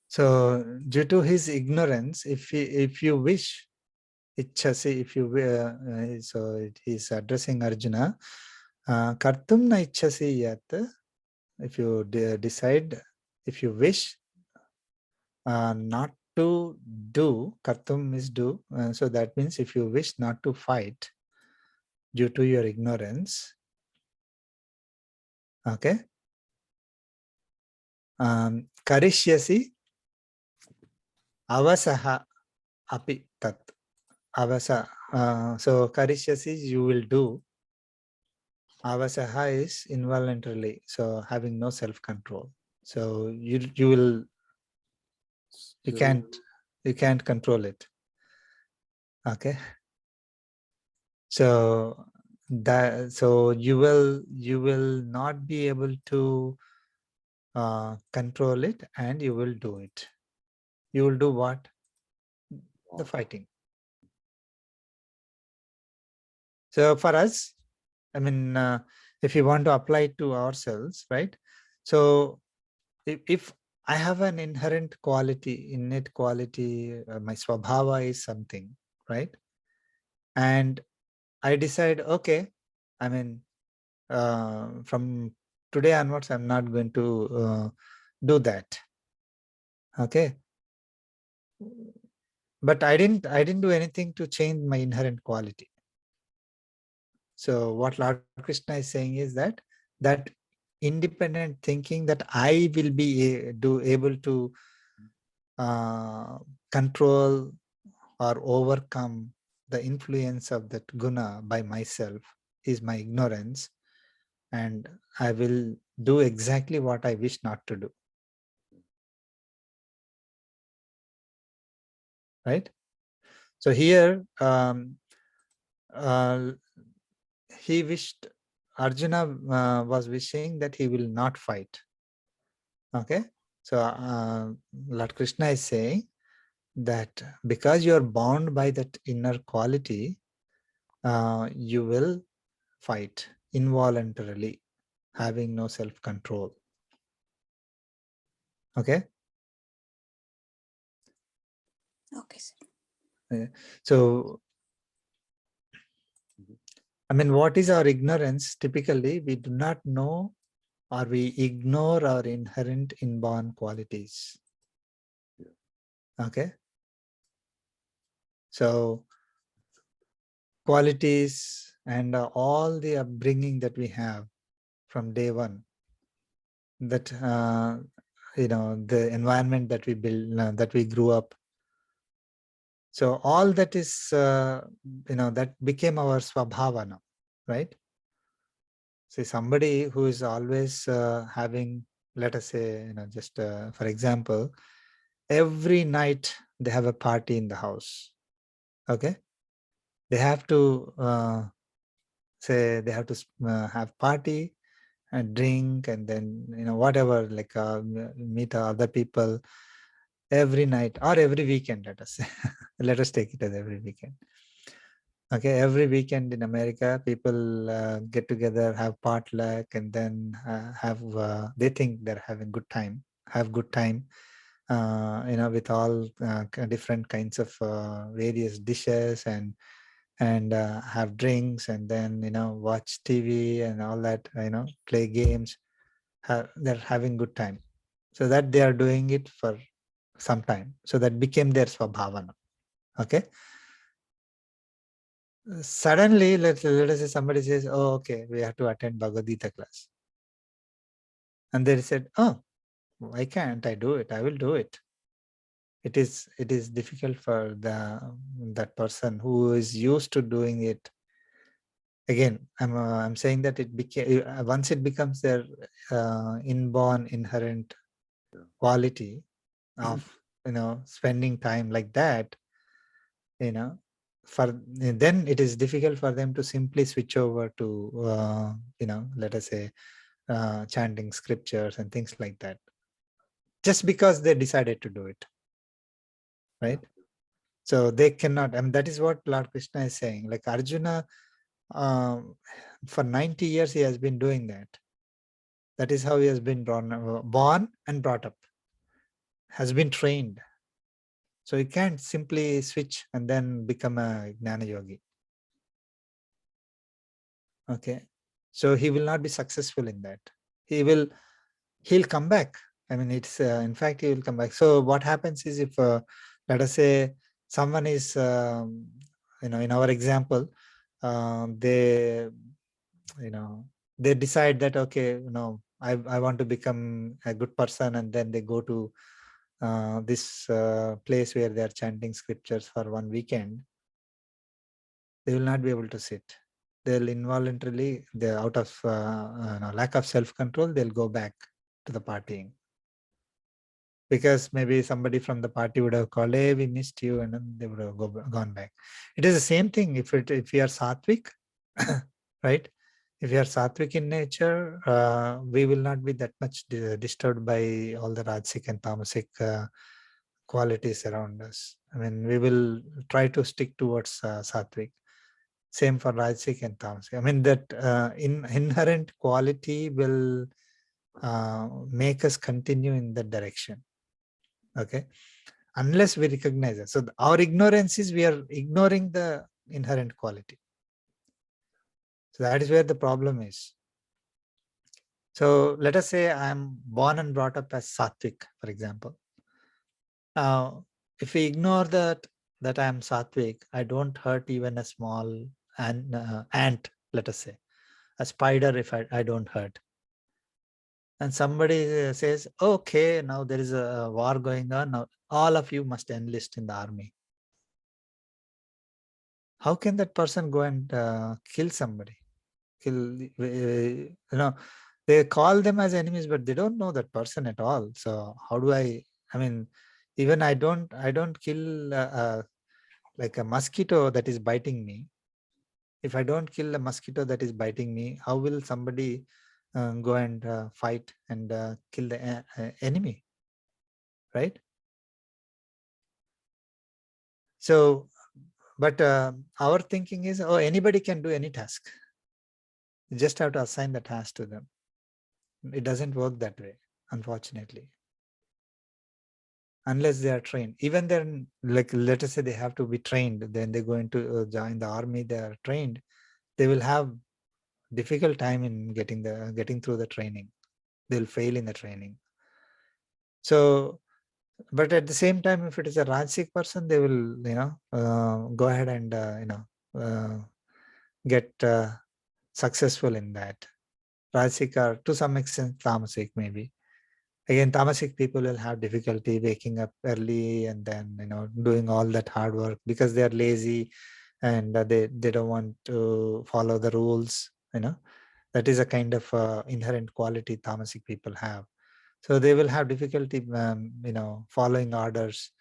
So due to his ignorance, if you wish, ichchasi, if you so he's addressing Arjuna, kartum na ichchasi yat, if you decide, if you wish not to do, kartum is do, so that means if you wish not to fight due to your ignorance, okay, karishyasi avasaha api tat. Avasa. So karishyasi is you will do. Avasaha is involuntarily, so having no self-control. So you can't control it. Okay. So you will not be able to control it, and you will do it. You will do what? The fighting. So for us, I mean, if you want to apply it to ourselves, right? So if I have an inherent quality, innate quality, my swabhava is something, right? And I decide, okay, I mean, from today onwards, I'm not going to do that. Okay. But I didn't do anything to change my inherent quality. So what Lord Krishna is saying is that independent thinking, that I will be able to control or overcome the influence of that guna by myself, is my ignorance, and I will do exactly what I wish not to do. Right? So here, he wished, Arjuna was wishing that he will not fight. Okay, so Lord Krishna is saying that because you are bound by that inner quality, you will fight involuntarily, having no self-control. Okay. Okay, sir. So, I mean, what is our ignorance? Typically, we do not know, or we ignore our inherent inborn qualities. Okay. So, qualities and all the upbringing that we have from day one, that the environment that we build, that we grew up. So all that is that became our swabhavana, right? See, somebody who is always having, let us say, just for example, every night they have a party in the house. Okay, they have to have party and drink, and then whatever, like meet other people every night or every weekend, let us say. Let us take it as every weekend. Okay, every weekend in America, people get together, have potluck, and then they think they're having have good time, with all different kinds of various dishes, and have drinks, and then watch TV and all that, play games. They're having good time, so that they are doing it for some time. So that became their swabhavana. Okay. Suddenly, let us say somebody says, oh, okay, we have to attend Bhagavad Gita class. And they said, oh, why can't I do it? I will do it. It is difficult for that person who is used to doing it. Again, I'm saying that it became, once it becomes their inborn inherent quality of spending time like that, then it is difficult for them to simply switch over to let us say chanting scriptures and things like that, just because they decided to do it, right? So they cannot. I mean, that is what Lord Krishna is saying. Like Arjuna, for 90 years he has been doing that. That is how he has been born and brought up, has been trained. So you can't simply switch and then become a Jnana Yogi. Okay. So he will not be successful in that. He'll come back. I mean, it's in fact, he will come back. So what happens is, if let us say someone is, in our example, they decide that, okay, I want to become a good person, and then they go to this place where they are chanting scriptures for one weekend, they will not be able to sit. They'll involuntarily, they out of lack of self-control, they'll go back to the partying. Because maybe somebody from the party would have called, hey, we missed you, and then they would have gone back. It is the same thing if we are sattvic, right? If we are sattvic in nature, we will not be that much disturbed by all the rajasic and tamasic qualities around us. I mean, we will try to stick towards sattvic. Same for rajasic and tamasic. I mean, that inherent quality will make us continue in that direction. Okay, unless we recognize it. So our ignorance is we are ignoring the inherent quality. So that is where the problem is. So let us say I'm born and brought up as sattvic, for example. Now, if we ignore that I am sattvic, I don't hurt even a small ant, let us say. A spider, if I don't hurt. And somebody says, okay, now there is a war going on. Now all of you must enlist in the army. How can that person go and kill somebody? They call them as enemies, but they don't know that person at all. So how do I mean, even I don't kill like a mosquito that is biting me. If I don't kill a mosquito that is biting me, how will somebody go and fight and kill the enemy, right? So, but our thinking is, oh, anybody can do any task. You just have to assign the task to them. It doesn't work that way, unfortunately. Unless they are trained. Even then, like let us say they have to be trained, then they go into join the army, they are trained, they will have difficult time in getting through the training. They'll fail in the training. So, but at the same time, if it is a Rajasic person, they will, go ahead and, get successful in that. Rajasic or to some extent Tamasic maybe. Again, Tamasic people will have difficulty waking up early and then, doing all that hard work because they are lazy and they don't want to follow the rules, That is a kind of inherent quality Tamasic people have. So they will have difficulty, following orders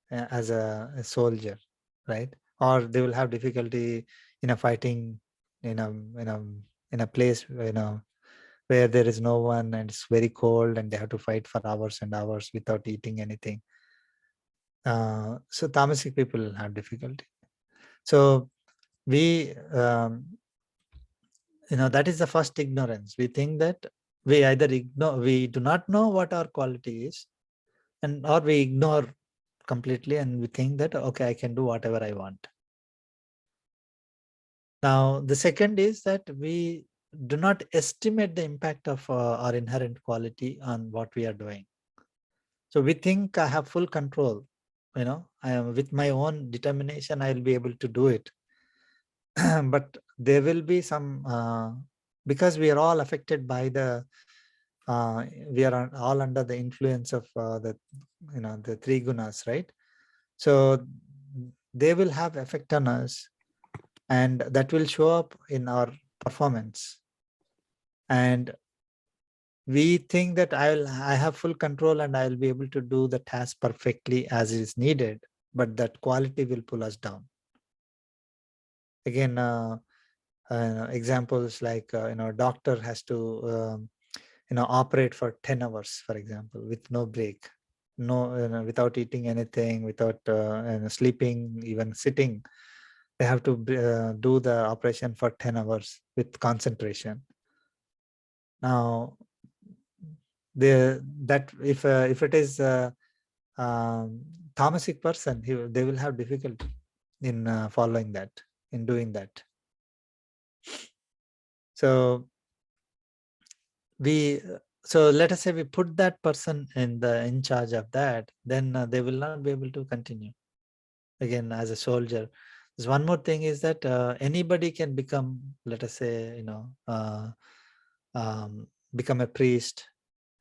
as a soldier, right? Or they will have difficulty, fighting in a place, where there is no one and it's very cold and they have to fight for hours and hours without eating anything. So Tamasic people will have difficulty. So we, that is the first ignorance. We think that we either we do not know what our quality is, or we ignore completely and we think that, okay, I can do whatever I want. Now, the second is that we do not estimate the impact of our inherent quality on what we are doing. So we think I have full control, I am with my own determination, I'll be able to do it. But there will be some, because we are all affected by we are all under the influence of the three gunas, right? So they will have effect on us and that will show up in our performance. And we think that I have full control and I'll be able to do the task perfectly as is needed, but that quality will pull us down. Again, examples like, doctor has to, operate for 10 hours, for example, with no break, without eating anything, without sleeping, even sitting. They have to do the operation for 10 hours with concentration. Now, if it is a Tamasic person, they will have difficulty in following that, in doing that. So let us say we put that person in charge of that, then they will not be able to continue. Again, as a soldier, there's one more thing is that anybody can become, let us say, become a priest,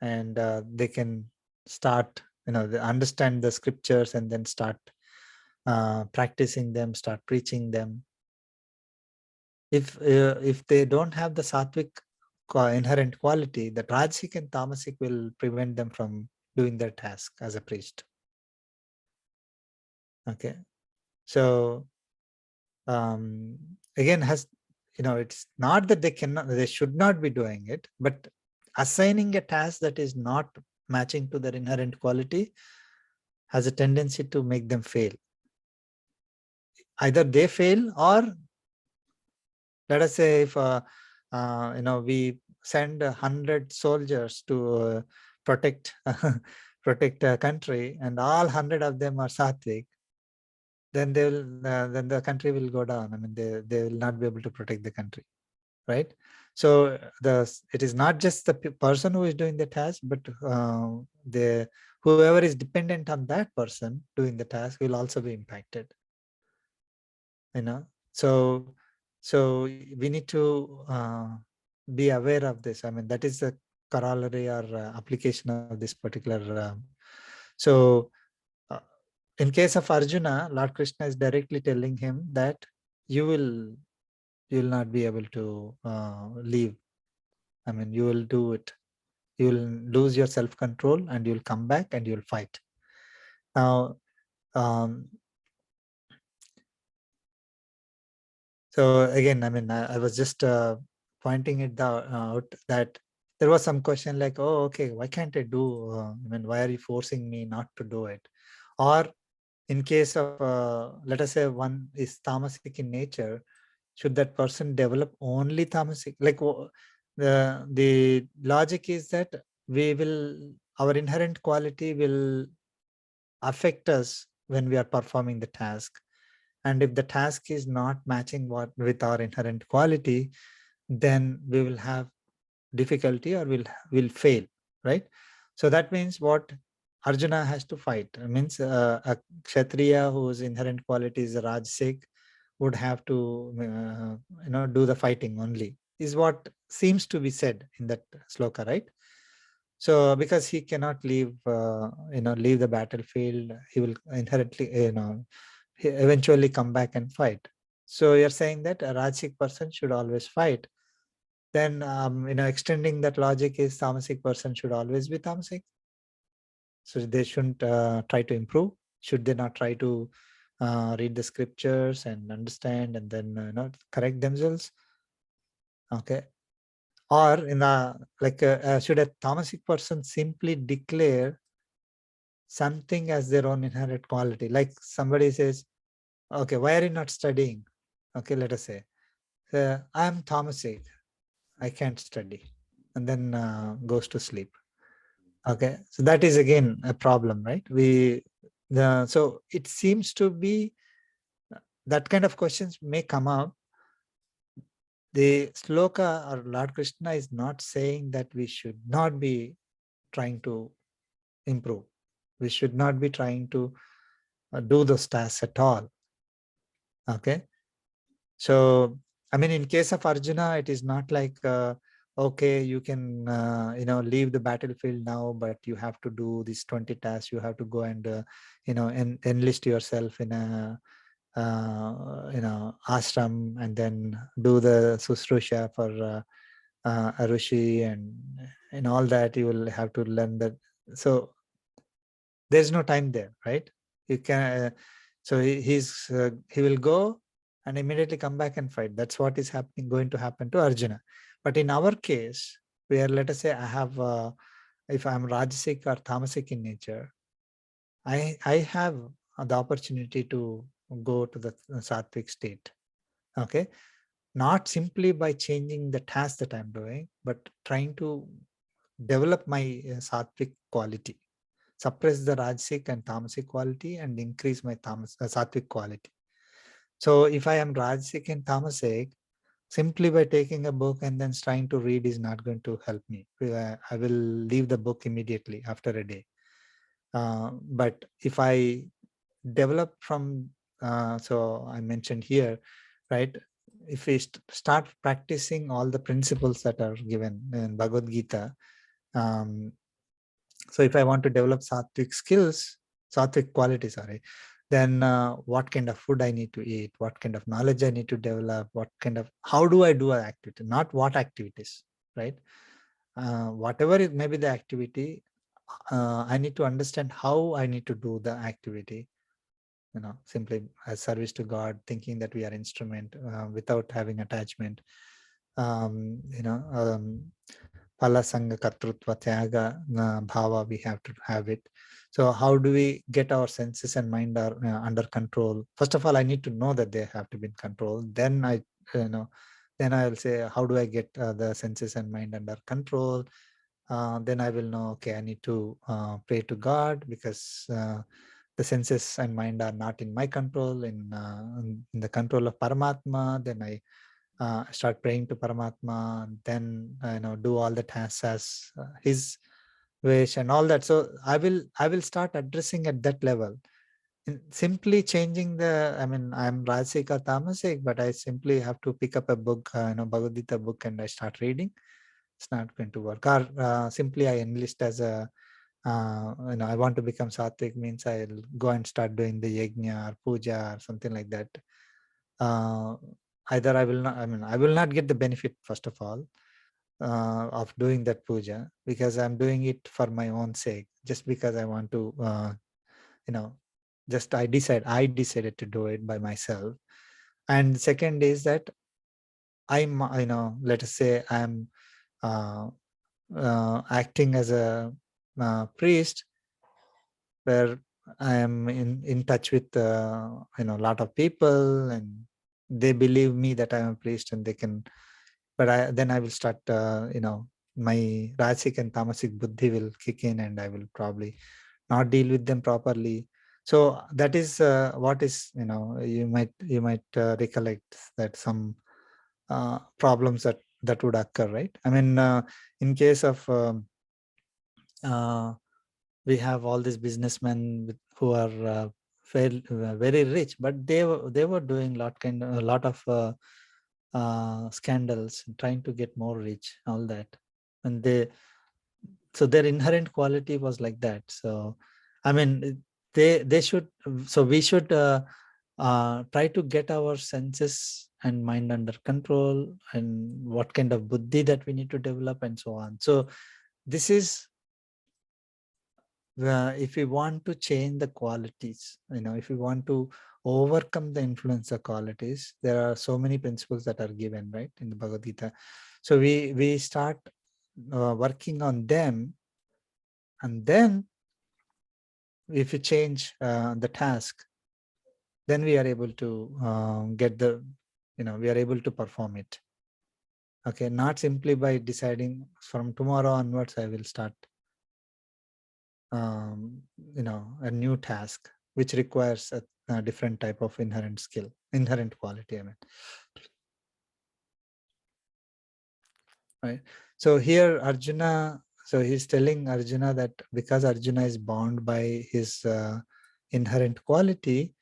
and they can start, they understand the scriptures and then start practicing them, start preaching them. If they don't have the sattvic inherent quality, the rajasic and tamasic will prevent them from doing their task as a priest. Okay, so again, it's not that they should not be doing it, but assigning a task that is not matching to their inherent quality has a tendency to make them fail. Either they fail, or let us say if we send 100 soldiers to protect protect a country, and all 100 of them are sattvic, then then the country will go down. I mean, they will not be able to protect the country, right? So it is not just the person who is doing the task, but the whoever is dependent on that person doing the task will also be impacted. So we need to be aware of this. I mean, that is the corollary or application of this particular. So in case of Arjuna, Lord Krishna is directly telling him that you will not be able to leave. I mean, you will do it. You will lose your self-control and you'll come back and you'll fight. Now, so again, I mean, I was just pointing it out that there was some question like, oh, okay, why can't I do? I mean, why are you forcing me not to do it? Or in case of, let us say one is tamasic in nature, should that person develop only tamasic? Like the logic is that our inherent quality will affect us when we are performing the task. And if the task is not matching with our inherent quality, then we will have difficulty or will fail, right? So that means what Arjuna has to fight. It means a Kshatriya whose inherent quality is Rajasic would have to do the fighting only, is what seems to be said in that sloka, right? So because he cannot leave the battlefield, he will inherently he eventually come back and fight. So you're saying that a Rajasic person should always fight. Then extending that logic is tamasic person should always be tamasic. So they shouldn't try to improve. Should they not try to read the scriptures and understand and then correct themselves? Okay. Or should a tamasic person simply declare something as their own inherent quality? Like somebody says, okay, why are you not studying? Okay, let us say, I'm tamasic, I can't study, and then goes to sleep. Okay, so that is again a problem, right? So it seems to be that kind of questions may come up. The sloka or Lord Krishna is not saying that we should not be trying to improve. We should not be trying to do those tasks at all. Okay, so I mean, in case of Arjuna, it is not like okay, you can leave the battlefield now, but you have to do these 20 tasks. You have to go and enlist yourself in a ashram and then do the susrusha for a rishi, and all that you will have to learn that. So there's no time there, right? You can so he will go and immediately come back and fight. That's what is going to happen to Arjuna. But in our case, where let us say I have if I'm Rajasic or Tamasic in nature, I have the opportunity to go to the Sattvic state. Okay, not simply by changing the task that I'm doing, but trying to develop my Sattvic quality, suppress the Rajasic and Tamasic quality and increase my Sattvic quality. So if I am Rajasic and Tamasic, simply by taking a book and then trying to read is not going to help me. I will leave the book immediately after a day. But if I develop from, so I mentioned here, right? if we start practicing all the principles that are given in Bhagavad Gita, so if I want to develop sattvic skills, sattvic quality, sorry, then what kind of food I need to eat, what kind of knowledge I need to develop, how do I do an activity, not what activities, right? Whatever it may be the activity, I need to understand how I need to do the activity, simply as service to God, thinking that we are instrument without having attachment. Phala Sangha Kartrutva Tyaga Bhava, we have to have it. So how do we get our senses and mind are under control? First of all, I need to know that they have to be in control. Then I will say, how do I get the senses and mind under control? Then I will know, okay, I need to pray to God, because the senses and mind are not in my control, in the control of Paramatma. Then I start praying to Paramatma, and then do all the tasks as his wish and all that. So I will start addressing at that level. Simply changing I'm Rajasic or Tamasic, but I simply have to pick up a book, Bhagavad Gita book, and I start reading. It's not going to work. Or simply I enlist as a I want to become sattvic, means I'll go and start doing the yajna or puja or something like that. Either I will not get the benefit, first of all, of doing that puja, because I'm doing it for my own sake, just because I want to, just I decided to do it by myself. And second is that I'm, let us say I'm acting as a priest, where I am in touch with a lot of people, and they believe me that I am a priest, and they can. But then I will start, my Rajasic and Tamasic buddhi will kick in, and I will probably not deal with them properly. So that is what is, you might recollect that some problems that would occur, right? In case of we have all these businessmen who are very rich, but they were doing a lot of scandals, trying to get more rich, all that, and so their inherent quality was like that. So they should, so we should try to get our senses and mind under control, and what kind of buddhi that we need to develop, and so on. So this is, if we want to change the qualities, if we want to overcome the influencer qualities, there are so many principles that are given, right, in the Bhagavad Gita. So we start working on them, and then if you change the task, then we are able to get we are able to perform it. Okay, not simply by deciding from tomorrow onwards I will start a new task, which requires a different type of inherent quality. Right. So here Arjuna, so he's telling Arjuna that because Arjuna is bound by his inherent quality,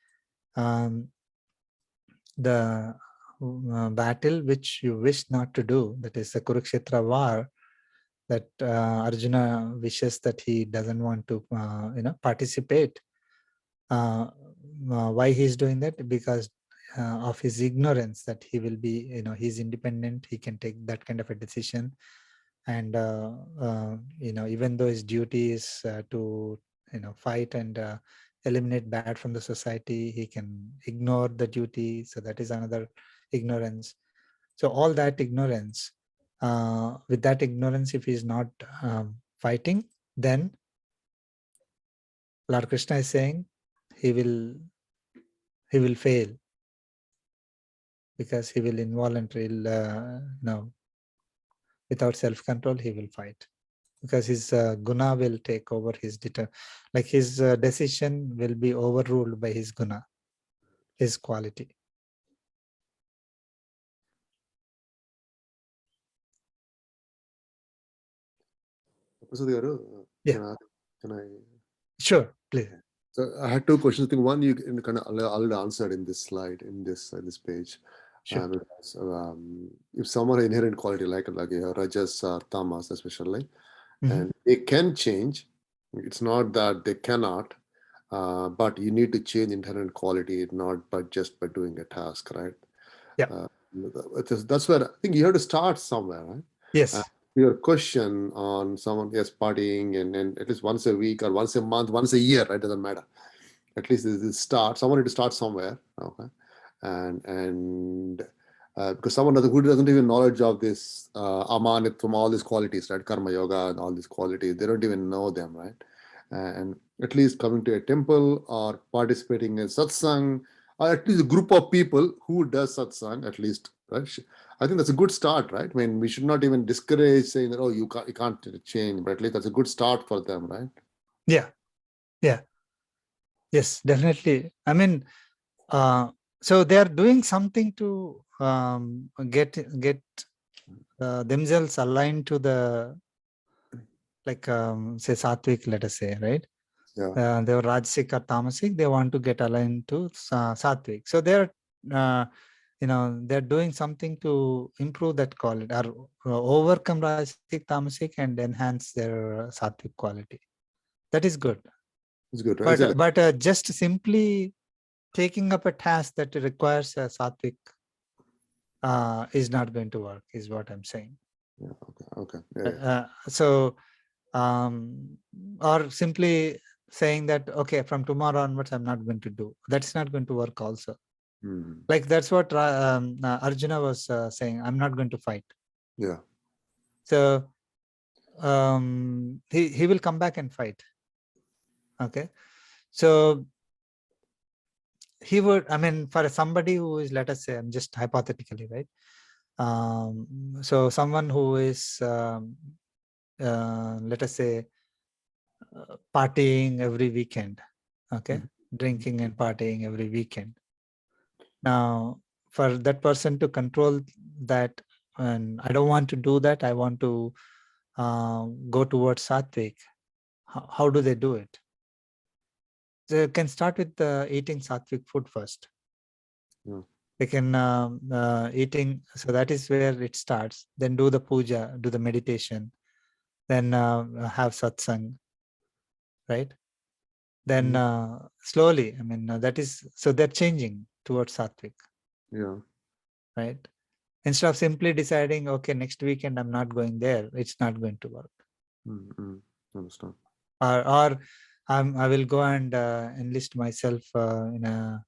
the battle which you wish not to do, that is the Kurukshetra war, that Arjuna wishes that he doesn't want to participate. Why he's doing that? Because of his ignorance, that he will be, he's independent, he can take that kind of a decision, and even though his duty is to fight and eliminate bad from the society, he can ignore the duty. So that is another ignorance. So all that ignorance, with that ignorance, if he is not fighting, then Lord Krishna is saying he will fail, because he will involuntarily, without self-control, he will fight, because his guna will take over his his decision will be overruled by his guna, his quality. Yeah. Can I? Sure, please. So I had two questions. I think one you kind of already answered in this slide, in this page. Sure. Because, if someone has inherent quality like rajas or tamas especially, and they can change, it's not that they cannot, but you need to change inherent quality, not by just by doing a task, right? Yeah. That's where I think you have to start somewhere, right? Yes. Your question on someone partying and at least once a week or once a month, once a year, right? Doesn't matter. At least this start. Someone need to start somewhere, okay? And because someone who doesn't even knowledge of this amanit from all these qualities, right? Karma yoga and all these qualities, they don't even know them, right? And at least coming to a temple or participating in satsang, or at least a group of people who does satsang, at least, right? I think that's a good start, right? I mean, we should not even discourage saying that, oh, you can't change, but at least that's a good start for them, right? Yeah. Yeah. Yes, definitely. I mean, so they are doing something to get themselves aligned to the, like, say Sattvic, let us say, right? Yeah. They were Rajasic or Tamasic. They want to get aligned to Sattvic. So they're, they're doing something to improve that quality or overcome Rajasic, Tamasic, and enhance their Sattvic quality. That is good. It's good, right? But just simply taking up a task that requires a Sattvic is not going to work, is what I'm saying. Yeah. Okay. Yeah. So, or simply saying that, okay, from tomorrow onwards, I'm not going to do. That's not going to work also. Like that's what Arjuna was saying, I'm not going to fight. Yeah. So he will come back and fight. Okay. So he would, I mean, for somebody who is, let us say, I'm just hypothetically, right? So someone who is, let us say, partying every weekend, okay, drinking and partying every weekend. Now, for that person to control that, and I don't want to do that, I want to go towards Sattvic. How do they do it? They can start with eating Sattvic food first. Yeah. They can eating, so that is where it starts. Then do the puja, do the meditation, then have satsang, right? Then slowly, I mean, that is, so they're changing towards Sattvic. Yeah. Right? Instead of simply deciding, okay, next weekend I'm not going there, it's not going to work. Understand. Or I will go and enlist myself in a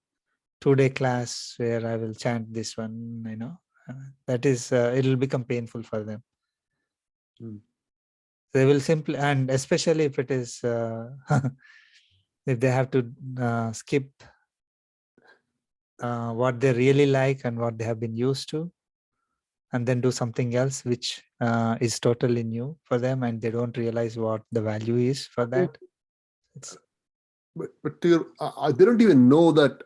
2-day class where I will chant this one, that is, it'll become painful for them. They will simply, and especially if it is, if they have to skip what they really like and what they have been used to, and then do something else which is totally new for them, and they don't realize what the value is for that. But they don't even know that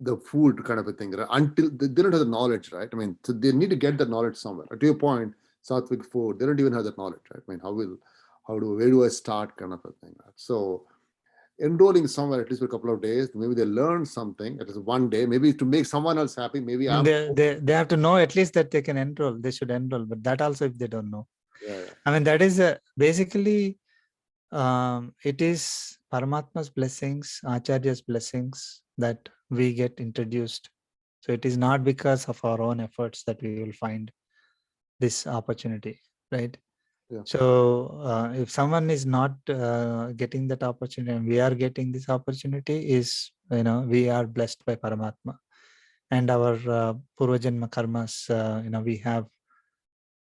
the food kind of a thing, right? Until they don't have the knowledge, right? I mean, so they need to get that knowledge somewhere. To your point, Sattvic food, they don't even have that knowledge, right? I mean, where do I start kind of a thing, right? So enrolling somewhere at least for a couple of days, maybe they learn something, at least one day, maybe to make someone else happy. Maybe they have to know at least that they can enroll, they should enroll, but that also if they don't know. Yeah. I mean, that is basically it is Paramatma's blessings, Acharya's blessings that we get introduced. So it is not because of our own efforts that we will find this opportunity, right? Yeah. So if someone is not getting that opportunity and we are getting this opportunity, is, we are blessed by Paramatma and our Purvajanma karmas. We have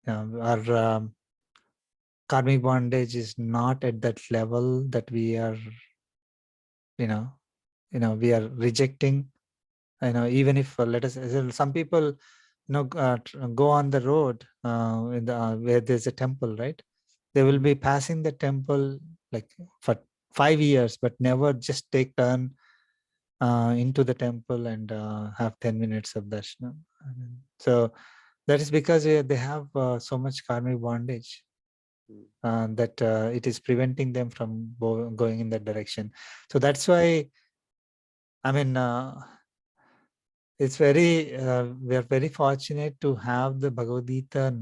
our karmic bondage is not at that level that we are, we are rejecting. Even if let us, some people, go on the road where there's a temple, right? They will be passing the temple like for 5 years, but never just take turn into the temple and have 10 minutes of darshan. So that is because they have so much karmic bondage that it is preventing them from going in that direction. So that's why, I mean, it's very, we are very fortunate to have the Bhagavad Gita,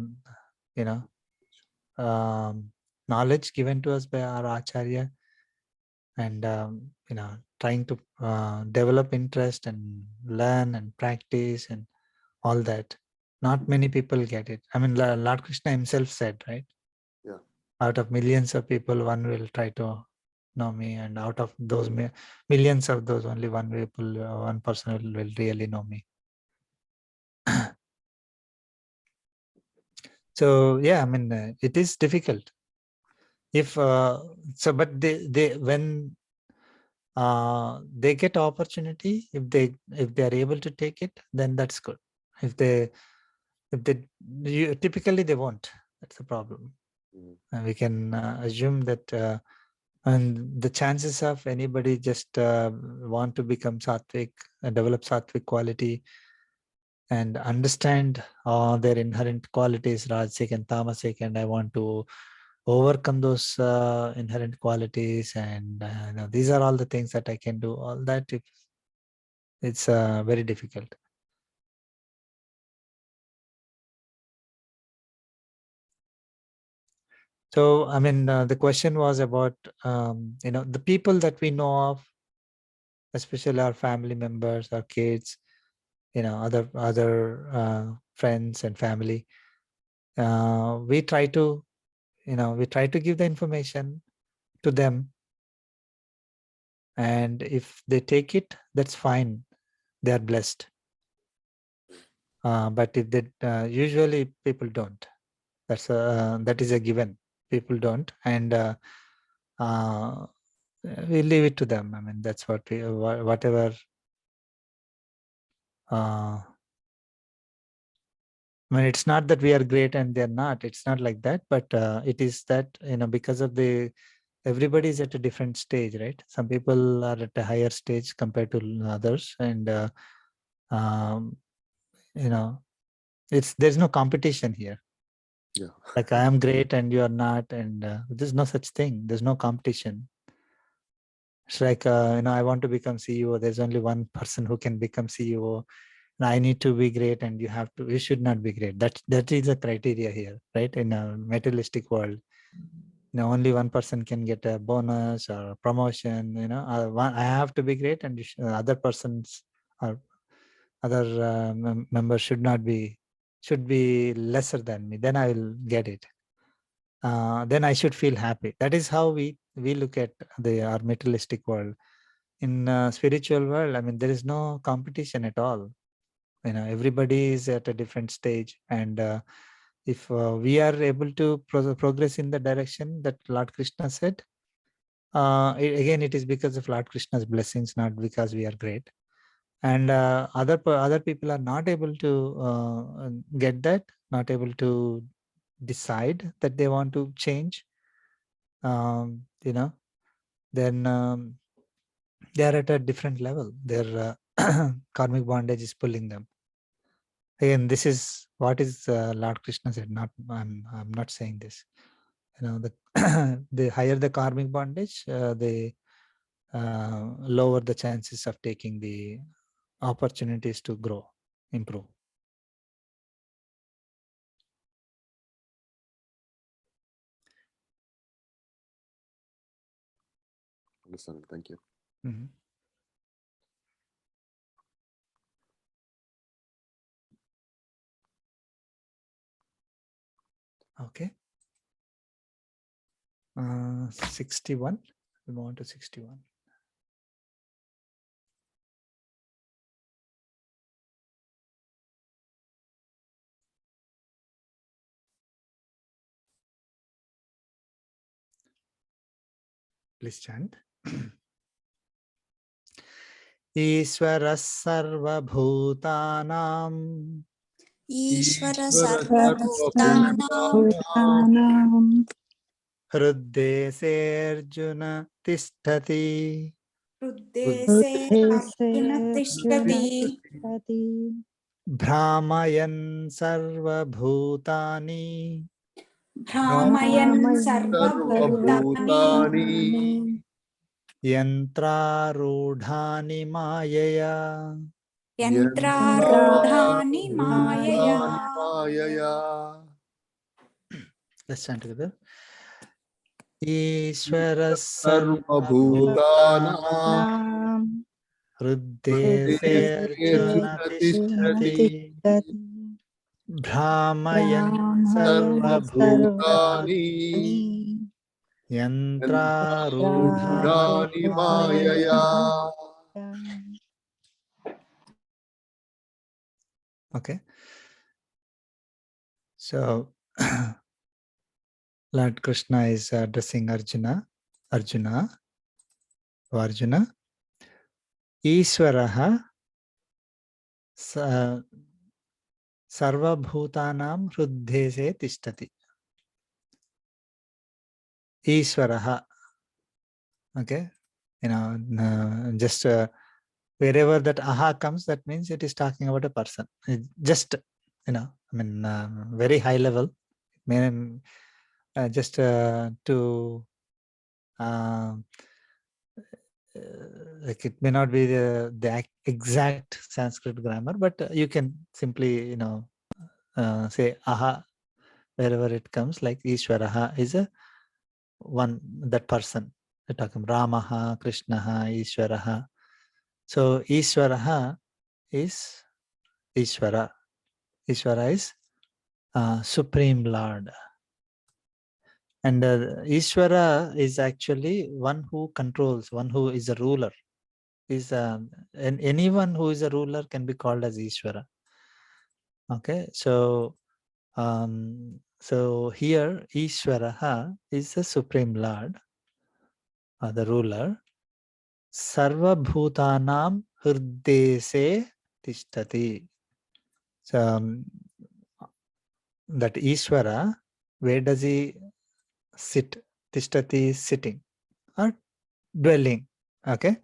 knowledge given to us by our Acharya, and, trying to develop interest and learn and practice and all that. Not many people get it. I mean, Lord Krishna himself said, right? Yeah. Out of millions of people, one will try to know me, and out of those millions of those, only one person will really know me. So yeah, I mean, it is difficult. If but when they get opportunity, if they are able to take it, then that's good. If they typically they won't. That's the problem. And we can assume that, and the chances of anybody just want to become sattvic, develop sattvic quality, and understand their inherent qualities, rajasic and tamasic, and I want to overcome those inherent qualities, and these are all the things that I can do. All that, it's very difficult. So, I mean, the question was about, the people that we know of, especially our family members, our kids, other friends and family. We try to give the information to them, and if they take it, that's fine. They are blessed. But if they usually people don't. That is a given. People don't, and we leave it to them. I mean, that's what we whatever. I mean, it's not that we are great and they're not. It's not like that. But it is that, because of everybody is at a different stage, right? Some people are at a higher stage compared to others, and there's no competition here. Yeah. Like I am great and you are not, and there's no such thing. There's no competition. It's like I want to become CEO. There's only one person who can become CEO. And I need to be great, and you should not be great. That is the criteria here, right? In a materialistic world, only one person can get a bonus or a promotion. I have to be great, and other persons or other members should be lesser than me. Then I will get it. Then I should feel happy. That is how we look at our materialistic world. In spiritual world, I mean, there is no competition at all. Everybody is at a different stage, and if we are able to progress in the direction that Lord Krishna said, again, it is because of Lord Krishna's blessings, not because we are great. And other people are not able to get that, not able to decide that they want to change. Then they are at a different level. Their karmic bondage is pulling them. Again, this is what is Lord Krishna said. I'm not saying this. The higher the karmic bondage, the lower the chances of taking the opportunities to grow, improve. Understand. Thank you. Mm-hmm. Okay. 61. We move on to 61. Please chant. Ishvara sarvabhutanam Ishvara Sarvabhutanam sarvabhutanam Hruddesarjuna tisthati Hruddese Arjuna tishtati Brahmayan sarvabhutani Brahmayan sarvabhutani Yantrarudhani mayaya Yantrarudhani Mayaya. Mayaya. Let's chant together. Ishvara Sarvabhutanam Sarvabhutanam Hruddese Arjuna Tishtati Brahmayan Sarvabhutani Yantrarudhani Rudhani Mayaya. Okay. So Lord Krishna is addressing Arjuna. Arjuna. Ishvaraha Sarvabhutanam Hruddese Tishtati. Ishvaraha. Okay. Just wherever that aha comes, that means it is talking about a person. Just, very high level. Just to like it may not be the exact Sanskrit grammar, but you can simply, say aha wherever it comes, like Ishvaraha is a one, that person. We're talking Ramaha, Krishnaha, Ishvaraha. So Ishvaraha is Ishvara. Ishvara is Supreme Lord. And Ishvara is actually one who controls, one who is a ruler. And anyone who is a ruler can be called as Ishvara. Okay, so here Ishvaraha is the Supreme Lord, the ruler. Sarva Bhutanam Hriddese Tishtati. So that Ishvara, where does he sit? Tishtati is sitting or dwelling. Okay,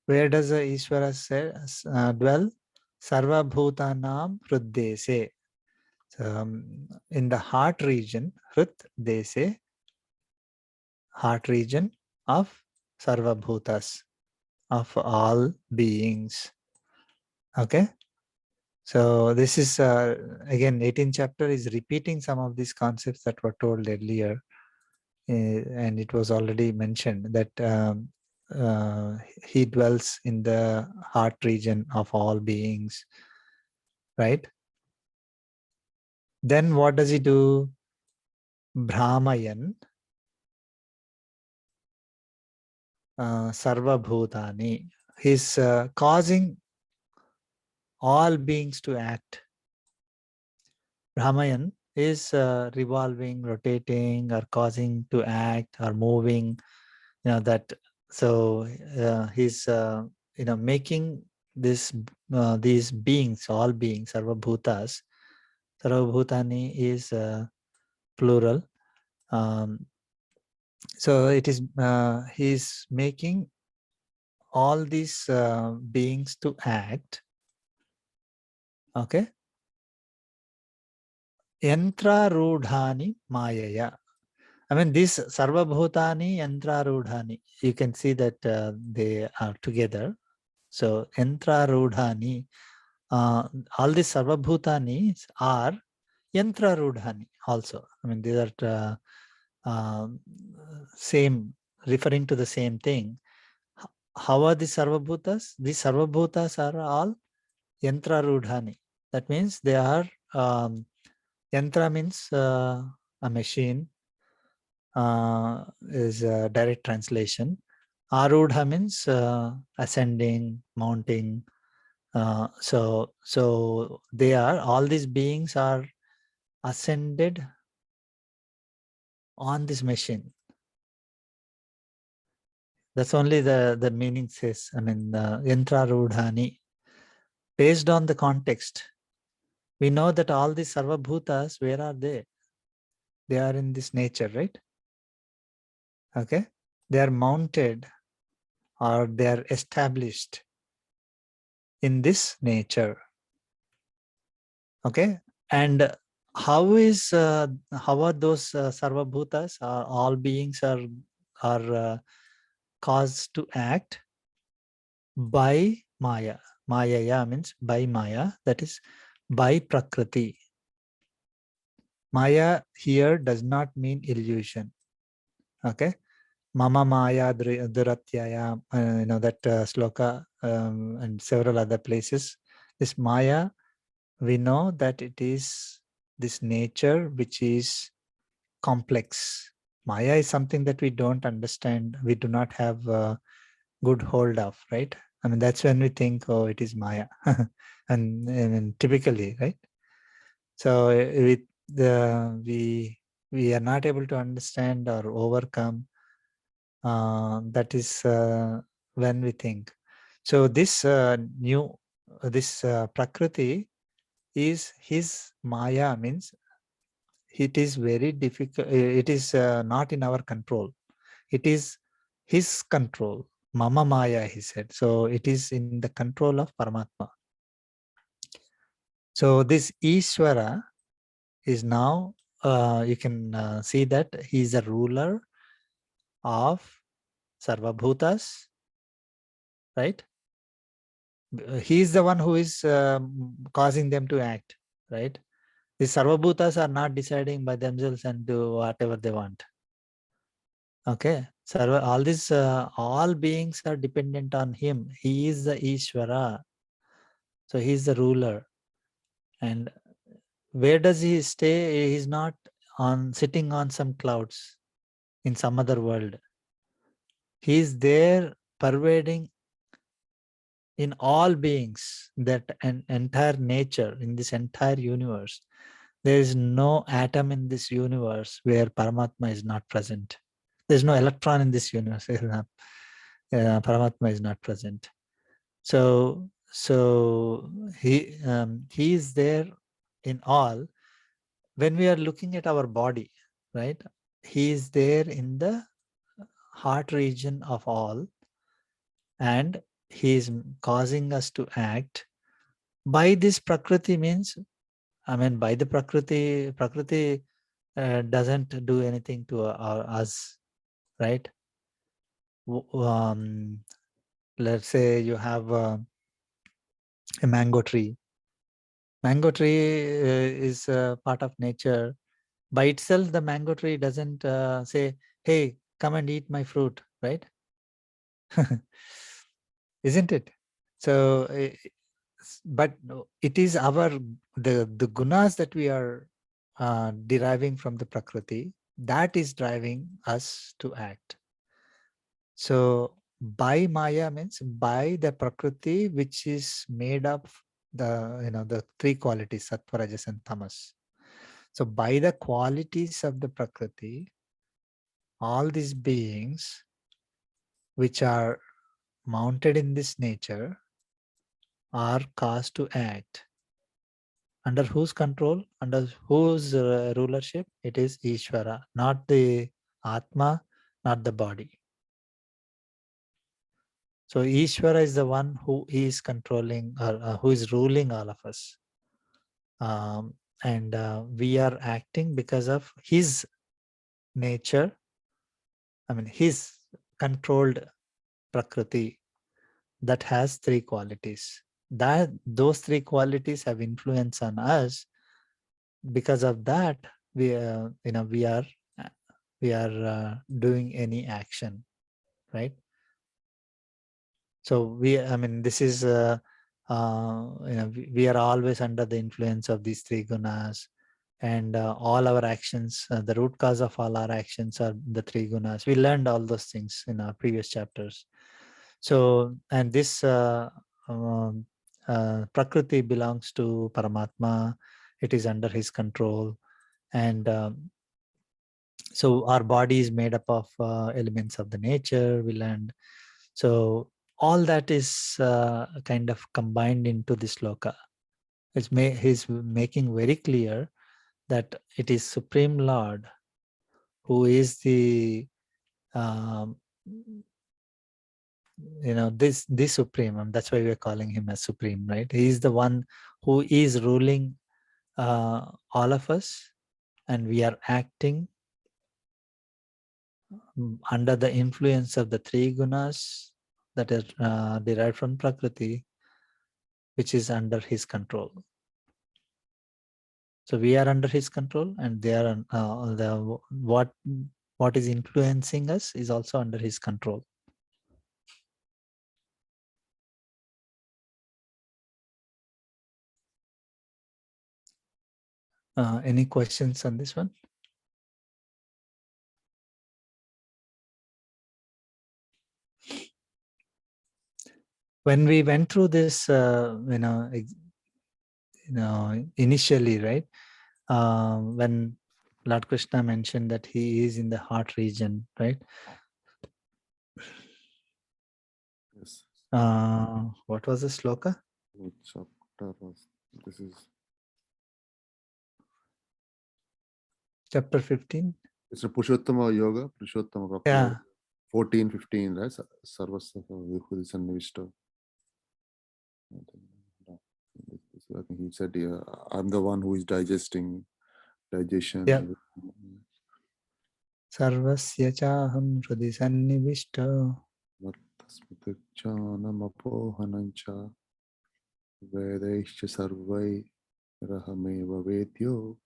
where does the Ishvara dwell? Sarva Bhutanam Hriddese. So, in the heart region, Hriddese, heart region of Sarva Bhutas, of all beings. Okay. So this is again 18th chapter is repeating some of these concepts that were told earlier, and it was already mentioned that he dwells in the heart region of all beings, right? Then what does he do? Brahmayan Sarva Bhutani. He's causing all beings to act. Brahmayan is revolving, rotating, or causing to act or moving. That. So he's making this these beings, all beings, Sarva Bhutas. Sarva Bhutani is plural. So it is he's making all these beings to act. Okay. Yantra Rudhani Mayaya. I mean, these Sarva Bhutani, Yantra Rudhani, you can see that they are together. So Yantra Rudhani, all these Sarva Bhutani are Yantra Rudhani also. I mean, these are same, referring to the same thing. How are these Sarva Bhutas? These Sarva Bhutas are all Yantra Rudhani. That means they are, Yantra means a machine, is a direct translation. Arudha means ascending, mounting. So they are, all these beings are ascended on this machine. That's only the meaning says. I mean, Yantra Rudhani. Based on the context, we know that all these Sarva Bhutas, where are they? They are in this nature, right? Okay. They are mounted or they are established in this nature. Okay. And how are those Sarva Bhutas, all beings are caused to act by Maya. Maya means by Maya, that is by Prakriti. Maya here does not mean illusion. Okay. Mama Maya Duratyaya, that sloka and several other places. This Maya, we know that it is this nature which is complex. Maya is something that we don't understand. We do not have a good hold of, right? I mean, that's when we think, oh, it is Maya. and typically, right? So we are not able to understand or overcome. That is when we think. So this Prakriti is his Maya, means it is very difficult. It is not in our control. It is his control. Mama Maya, he said. So it is in the control of Paramatma. So this Ishvara is now, you can see that he is a ruler of Sarva Bhutas, right? He is the one who is causing them to act, right? The Sarva Bhutas are not deciding by themselves and do whatever they want. Okay, Sarva, all beings are dependent on him. He is the Ishvara. So he is the ruler. And where does he stay? He's not sitting on some clouds in some other world. He is there pervading in all beings, that an entire nature, in this entire universe. There is no atom in this universe where Paramatma is not present. There's no electron in this universe where Paramatma is not present. So he is there in all. When we are looking at our body, right? He is there in the heart region of all, and he is causing us to act by this Prakriti. Means, I mean, by the Prakriti doesn't do anything to us, right? Let's say you have a mango tree. Mango tree is a part of nature. By itself, the mango tree doesn't say, hey, come and eat my fruit, right? Isn't it? So, but it is the gunas that we are deriving from the Prakriti, that is driving us to act. So by Maya means by the Prakriti, which is made up the three qualities, Sattva, Rajas, and Tamas. So by the qualities of the Prakriti, all these beings which are mounted in this nature are caused to act. Under whose control? Under whose rulership? It is Ishvara, not the Atma, not the body. So Ishvara is the one who is controlling or who is ruling all of us. And we are acting because of his nature. I mean, his controlled Prakriti that has three qualities. Those three qualities have influence on us. Because of that, we are doing any action, right? So this is we are always under the influence of these three gunas, and all our actions, the root cause of all our actions are the three gunas. We learned all those things in our previous chapters. So, and this Prakriti belongs to Paramatma. It is under his control, and so our body is made up of elements of the nature, we learned. So all that is kind of combined into this sloka. He's making very clear that it is Supreme Lord who is the this Supreme, and that's why we're calling him as Supreme, right? He is the one who is ruling all of us, and we are acting under the influence of the three gunas that are derived from Prakriti. which is under his control. So we are under his control, and they are what is influencing us is also under his control. Any questions on this one? When we went through this, initially, right? When Lord Krishna mentioned that he is in the heart region, right? Yes. What was the sloka? What chapter was this? Is Chapter 15. it's a Pushottama Yoga, Pushottama Bhakti. Yeah. 14, 15, right? Sarvasya Vihudisannivishta. I think he said, I'm the one who is digestion. Yeah. Sarvasya chaham hrudi sannivishta. Mattasmritjnanapohanancha Vedaischa sarvai rahameva vedyo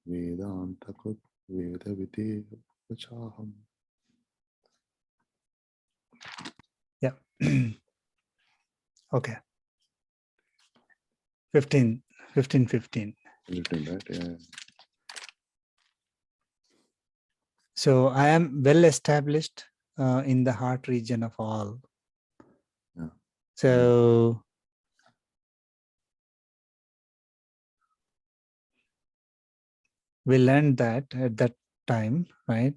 Vedantakut Vedavite Vachaham. Yeah. Okay. 15. Right? Yeah. So I am well established in the heart region of all. Yeah. So we learned that at that time, right?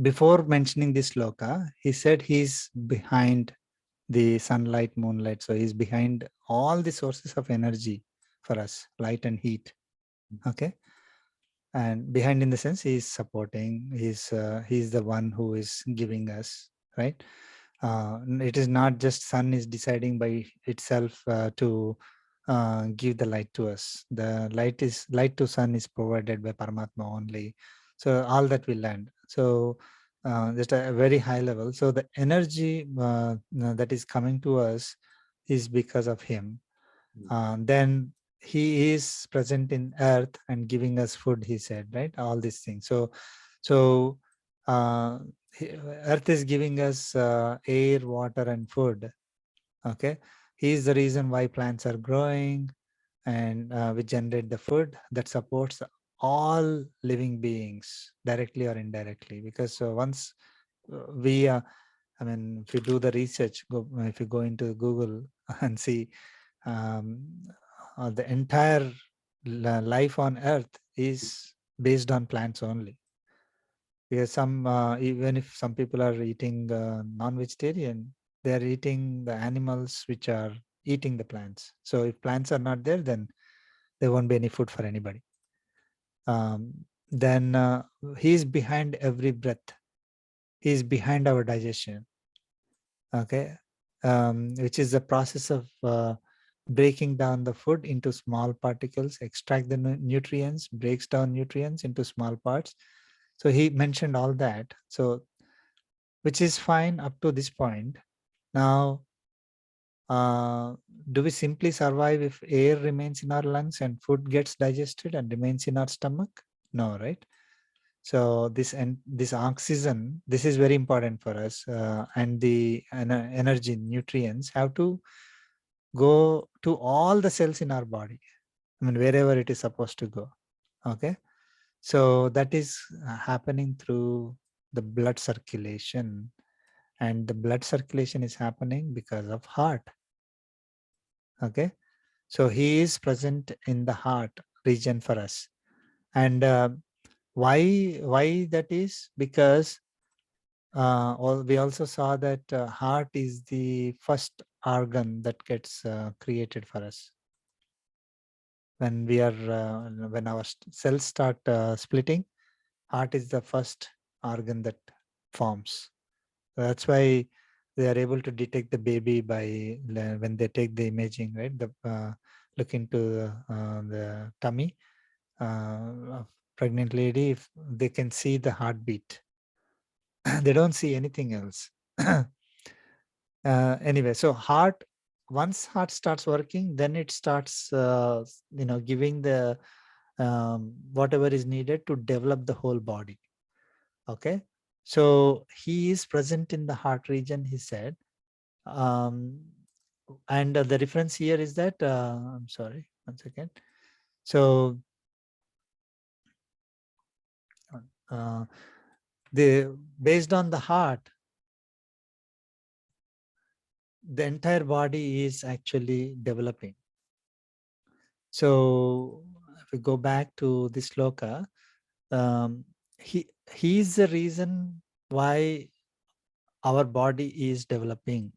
Before mentioning this sloka, he said he's behind the sunlight, moonlight. So he's behind all the sources of energy for us, light and heat. Okay. And behind in the sense he is supporting, he's the one who is giving us, right? It is not just sun is deciding by itself to give the light to us. The light to sun is provided by Paramatma only. So all that we learned. So just a very high level. So the energy that is coming to us is because of him. Then he is present in earth and giving us food, he said, right? All these things. So earth is giving us air, water, and food. Okay. He is the reason why plants are growing, and we generate the food that supports all living beings directly or indirectly. Because once we if you do the research, if you go into Google and see the entire life on earth is based on plants only. Because even if some people are eating non-vegetarian, they are eating the animals which are eating the plants. So if plants are not there, then there won't be any food for anybody. Then he is behind every breath. He is behind our digestion. Okay, which is the process of breaking down the food into small particles, extract the nutrients, breaks down nutrients into small parts. So he mentioned all that. So, which is fine up to this point. Now, do we simply survive if air remains in our lungs and food gets digested and remains in our stomach? No, right? So this oxygen, this is very important for us, and the energy, nutrients have to go to all the cells in our body. Wherever it is supposed to go. Okay. So that is happening through the blood circulation, and the blood circulation is happening because of heart. Okay. So he is present in the heart region for us. And why that is? Because we also saw that heart is the first organ that gets created for us. When we are when our cells start splitting, heart is the first organ that forms. That's why they are able to detect the baby by when they take the imaging, right? Look into the tummy of pregnant lady, if they can see the heartbeat. They don't see anything else. Anyway, so heart, once heart starts working, then it starts, giving the whatever is needed to develop the whole body. Okay, so he is present in the heart region, he said. And the reference here is that, I'm sorry, 1 second. So based on the heart, the entire body is actually developing. So if we go back to this sloka, he is the reason why our body is developing.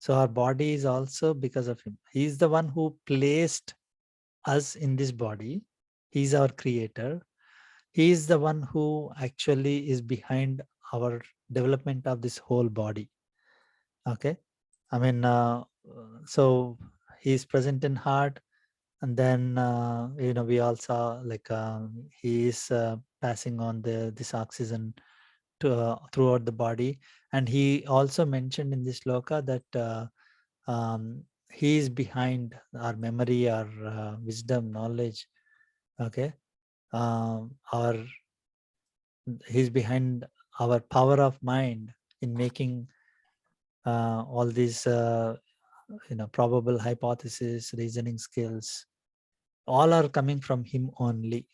So our body is also because of him. He is the one who placed us in this body. He's our creator. He is the one who actually is behind our development of this whole body. Okay, I mean, so he is present in heart, and then we also like he is passing on this oxygen to throughout the body. And he also mentioned in this sloka that he is behind our memory, our wisdom, knowledge. Okay, our he's behind our power of mind in making all these probable hypothesis, reasoning skills, all are coming from him only.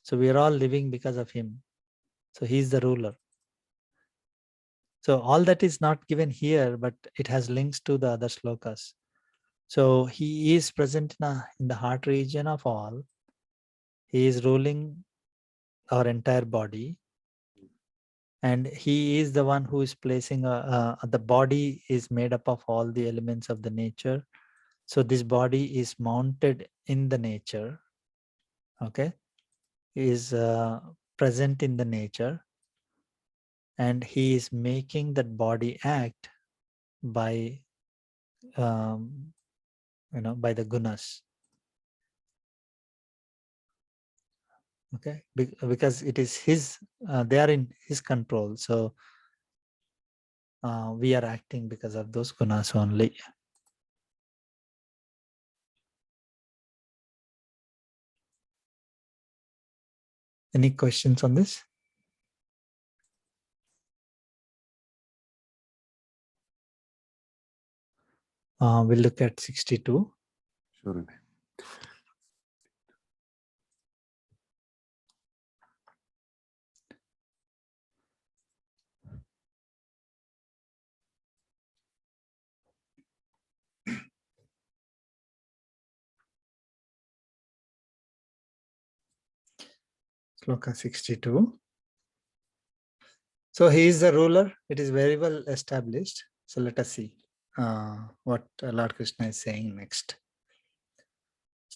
So we are all living because of him. So he's the ruler. So all that is not given here, but it has links to the other slokas. So he is present in the heart region of all. He is ruling our entire body. And he is the one who is placing, the body is made up of all the elements of the nature. So this body is mounted in the nature. Okay, is present in the nature, and he is making that body act by by the gunas. Okay, because it is his, they are in his control. So we are acting because of those gunas only. Any questions on this? We'll look at 62. Sure. Sloka 62. So he is the ruler. It is very well established. So let us see what Lord Krishna is saying next.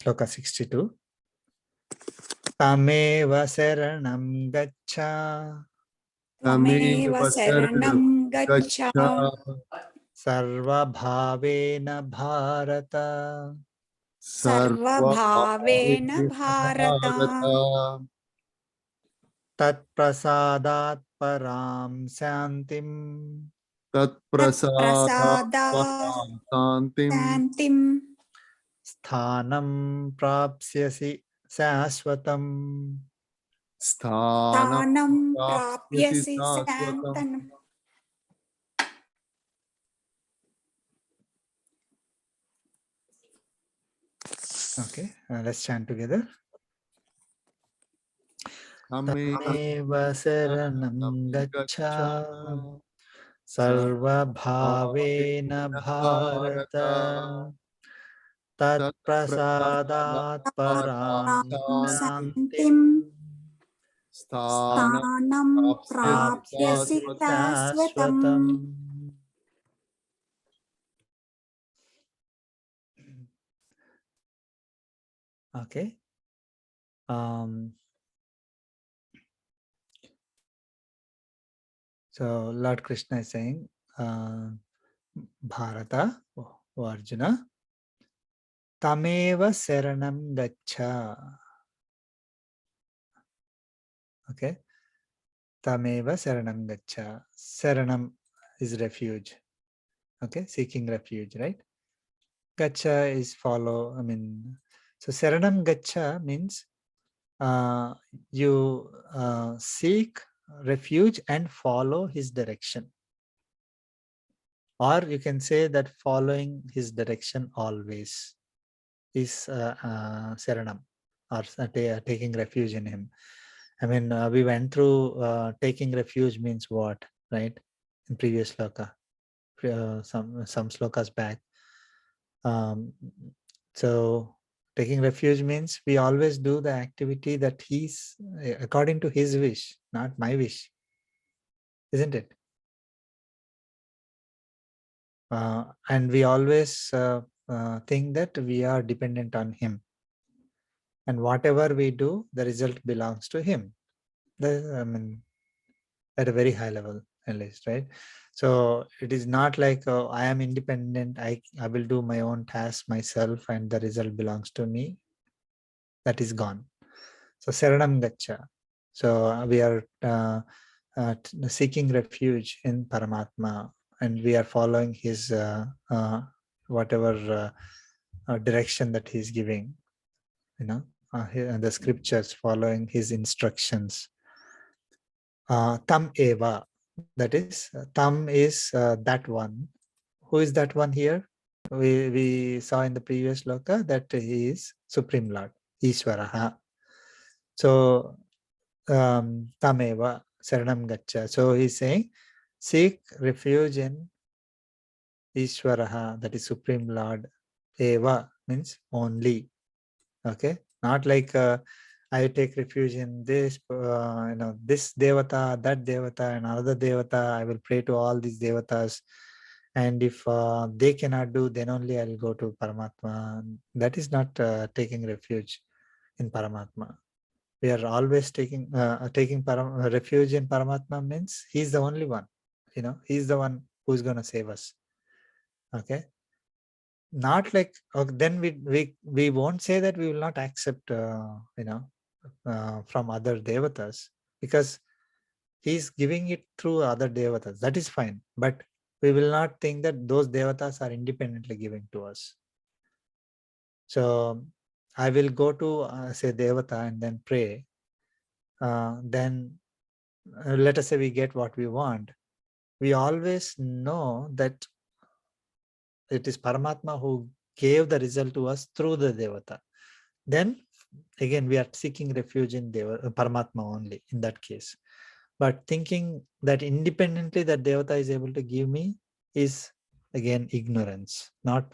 Sloka 62. Tameva saranam gaccha. Tameva saranam gaccha. Sarva bhavena bharata. Sarva bhavena bharata. Tat prasadat param santim. Tat prasadat param santim. Sthanam prapsyasi saswatam. Sthanam Prapsyasi prapyasi saswatam. santanam. Okay, let's chant together. Tameva saranam gaccha sarva bhavena bharata tat prasadat param santim Sthanam prapyasi saswatam. Okay. So Lord Krishna is saying, Bharata, Arjuna, Tameva Saranam Gaccha. Okay. Tameva Saranam Gaccha. Saranam is refuge. Okay, seeking refuge, right? Gacha is follow. So Saranam Gacha means you seek refuge and follow his direction. Or you can say that following his direction always is Saranam, or taking refuge in him. We went through taking refuge means what, right? In previous sloka, some slokas back. So taking refuge means we always do the activity that he's according to his wish, not my wish, isn't it? And we always think that we are dependent on him, and whatever we do, the result belongs to him. At a very high level, at least, right? So it is not like I am independent. I will do my own task myself, and the result belongs to me. That is gone. So Saranam Gacha. So we are seeking refuge in Paramatma, and we are following his whatever direction that he is giving. The scriptures, following his instructions. Tam eva, that is, tam is that one. Who is that one here? We saw in the previous sloka that he is Supreme Lord, Ishvaraha. So tameva saranam gacha. So he's saying, seek refuge in Ishvaraha, that is Supreme Lord. Eva means only. Okay, not like I take refuge in this, this devata, that devata, and another devata. I will pray to all these devatas, and if they cannot do, then only I'll go to Paramatma. That is not taking refuge in Paramatma. We are always taking refuge in Paramatma means he's the only one. He's the one who's going to save us. Okay. Not like, then we won't say that we will not accept from other devatas, because he's giving it through other devatas. That is fine, but we will not think that those devatas are independently giving to us. So I will go to say devata and then pray. Then let us say we get what we want. We always know that it is Paramatma who gave the result to us through the devata. Then again, we are seeking refuge in Paramatma only in that case. But thinking that independently that devata is able to give me is again ignorance, not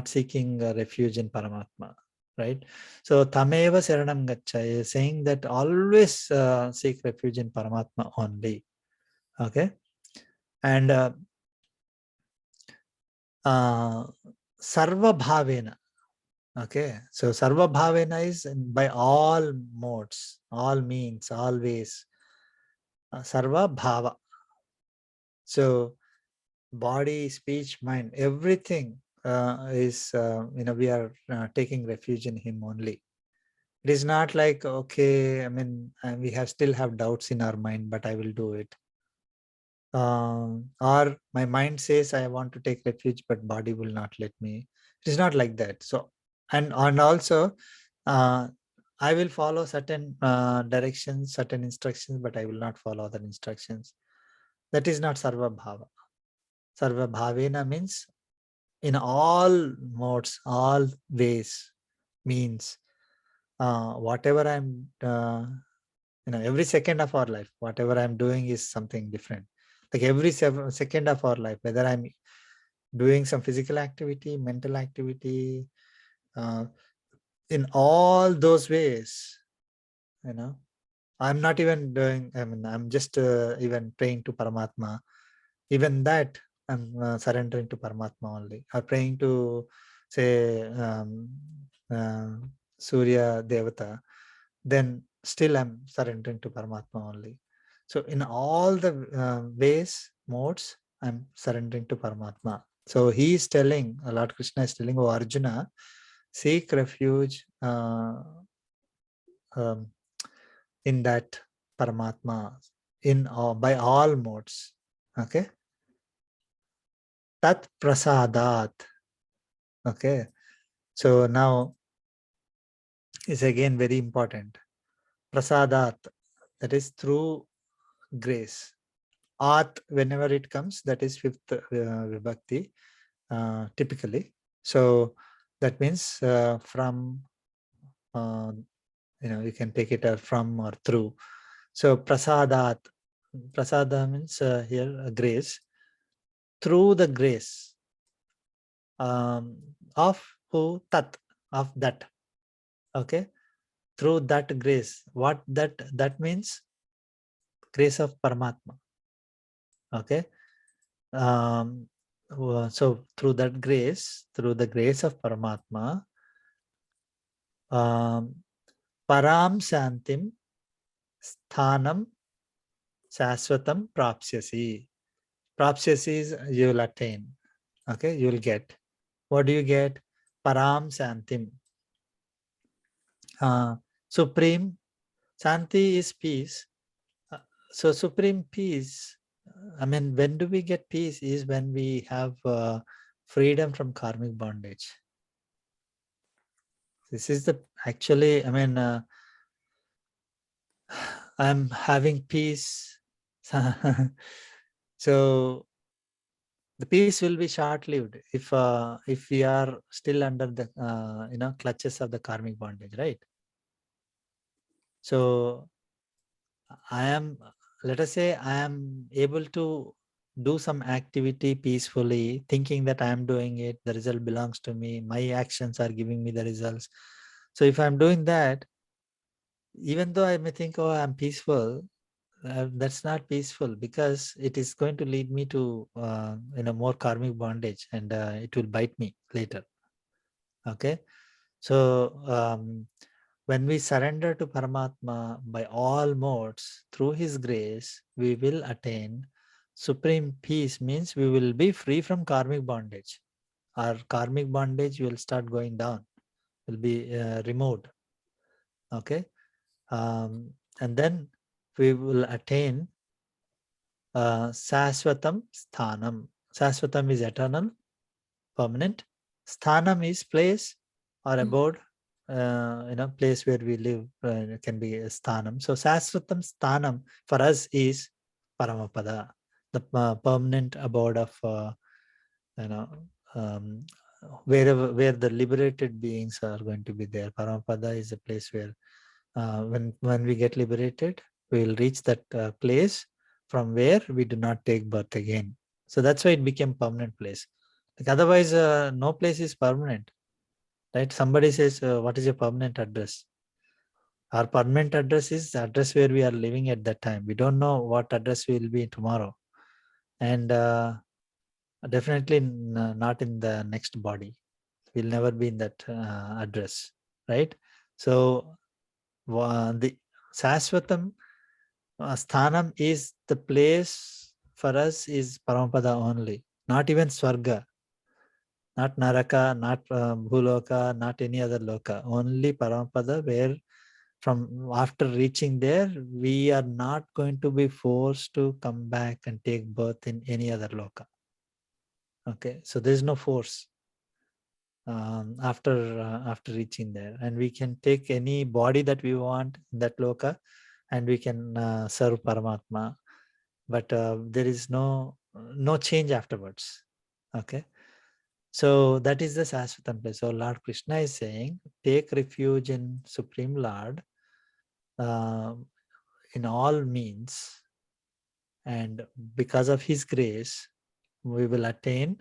seeking refuge in Paramatma, right? So tameva saranam gacha is saying that always seek refuge in Paramatma only. Okay, and sarva bhavena. Okay, so sarva bhavena is by all modes, all means, always. Sarva bhava. So body, speech, mind, everything is, we are taking refuge in him only. It is not like, okay, we still have doubts in our mind, but I will do it. Or my mind says I want to take refuge, but body will not let me. It is not like that. So, and also, I will follow certain directions, certain instructions, but I will not follow other instructions. That is not sarva bhava. Sarva bhavena means in all modes, all ways, means whatever I'm, every second of our life, whatever I'm doing is something different. Like every second of our life, whether I'm doing some physical activity, mental activity, in all those ways, I'm not even doing, I'm just even praying to Paramatma. Even that, I'm surrendering to Paramatma only. Or praying to, say, Surya Devata, then still I'm surrendering to Paramatma only. So in all the ways, modes, I'm surrendering to Paramatma. So he is telling, Lord Krishna is telling, oh Arjuna, seek refuge in that Paramatma by all modes. Okay, tat prasadat. Okay, so now is again very important. Prasadat, that is through grace. At, whenever it comes, that is fifth vibhakti, typically. So that means from, you can take it from or through. So prasadat, prasada means here grace. Through the grace of who? Tat, of that. Okay, through that grace. What that means? Grace of Paramatma. Okay, so through that grace, through the grace of Paramatma, param shantim sthanam saswatam prapsyasi. Prapsyasi is you will attain. Okay, you will get. What do you get? Param shantim. Supreme Shanti is peace. So supreme peace, I mean, when do we get peace is when we have freedom from karmic bondage. This is the, actually, I mean, I'm having peace. So the peace will be short-lived if we are still under the clutches of the karmic bondage, right? So I am, let us say, I am able to do some activity peacefully, thinking that I am doing it, the result belongs to me, my actions are giving me the results. So if I'm doing that, even though I may think, oh, I'm peaceful, that's not peaceful, because it is going to lead me to more karmic bondage, and it will bite me later. Okay, so when we surrender to Paramatma by all modes through his grace, we will attain supreme peace. Means we will be free from karmic bondage. Our karmic bondage will start going down, will be removed. Okay, and then we will attain Saswatam Sthanam. Saswatam is eternal, permanent. Sthanam is place or abode, place where we live. It can be a sthanam. So Saswatam Sthanam for us is Paramapada, the permanent abode of where the liberated beings are going to be there. Paramapada is a place where when we get liberated, we will reach that place from where we do not take birth again. So that's why it became permanent place. Like otherwise, no place is permanent, right? Somebody says, what is your permanent address? Our permanent address is the address where we are living at that time. We don't know what address we will be tomorrow. And definitely not in the next body. We'll never be in that address, right? So the Saswatam Sthanam is the place for us is Paramapada only, not even Swarga, not Naraka, not Bhuloka, not any other loka, only Paramapada, where from after reaching there, we are not going to be forced to come back and take birth in any other loka. Okay, so there's no force after reaching there, and we can take any body that we want in that loka, and we can serve Paramatma, but there is no change afterwards. Okay, so that is the Saswatam place. So Lord Krishna is saying, take refuge in Supreme Lord in all means, and because of his grace, we will attain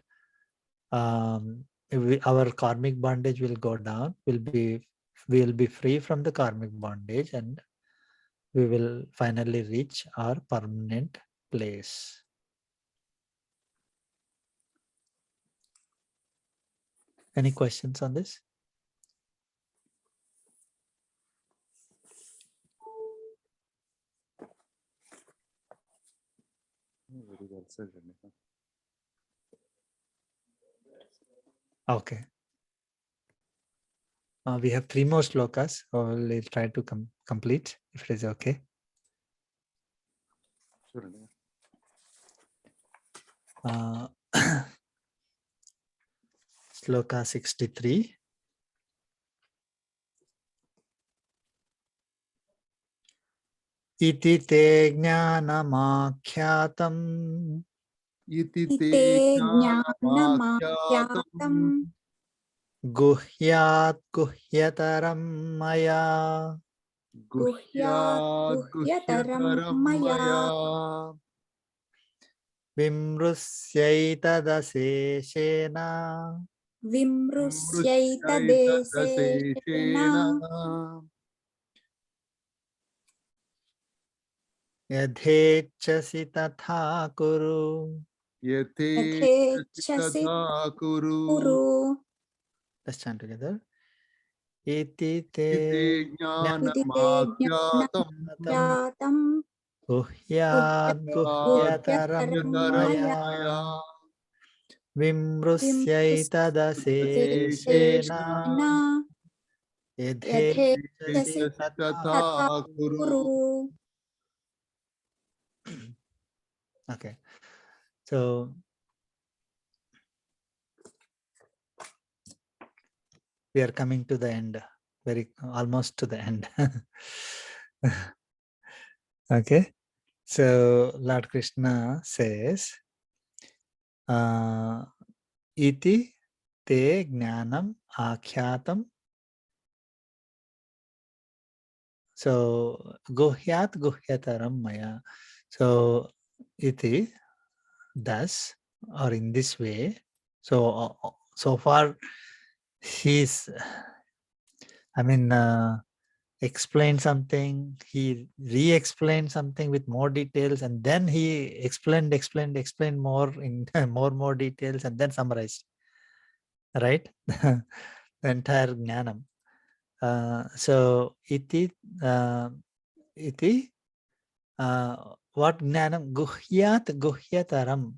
our karmic bondage will go down. We will be free from the karmic bondage, and we will finally reach our permanent place. Any questions on this? Very well said, Renika. Okay. We have 3 more slokas. So we'll try to complete if it is okay. Sure, Renika. Sloka 63. Iti te jnanamakhyatam Iti ते te ज्ञानमाख्यातं jnanamakhyatam guhyat guhyataram maya गुह्यात् गुह्यतरं guhyataram मया maya vimrusyaitada विमृश्यैतदेशेन yadhechasi tatha kuru. Yathechasi यथेच्छसि tadha kuru. कुरु Let's chant together. Iti te Iti इति ते jnanamakhyatam ज्ञानमाख्यातं guhyat guhyataram गुह्यतरं guhyataram मया maya maya vimrusyaitada विमृश्यैतदेशेन yadhechasi यथेच्छसि Yathechasi tatha तथा tadha kuru. कुरु. kuru. Okay, so we are coming to the end, very almost to the end. Okay, so Lord Krishna says, iti te jnanam akhyatam. So guhyat guhyataram maya. So iti, thus, or in this way. So so far he's, I mean, explained something, he re-explained something with more details, and then he explained more in more details, and then summarized, right? The entire jnanam. So iti what jnanam? Guhyat guhyataram.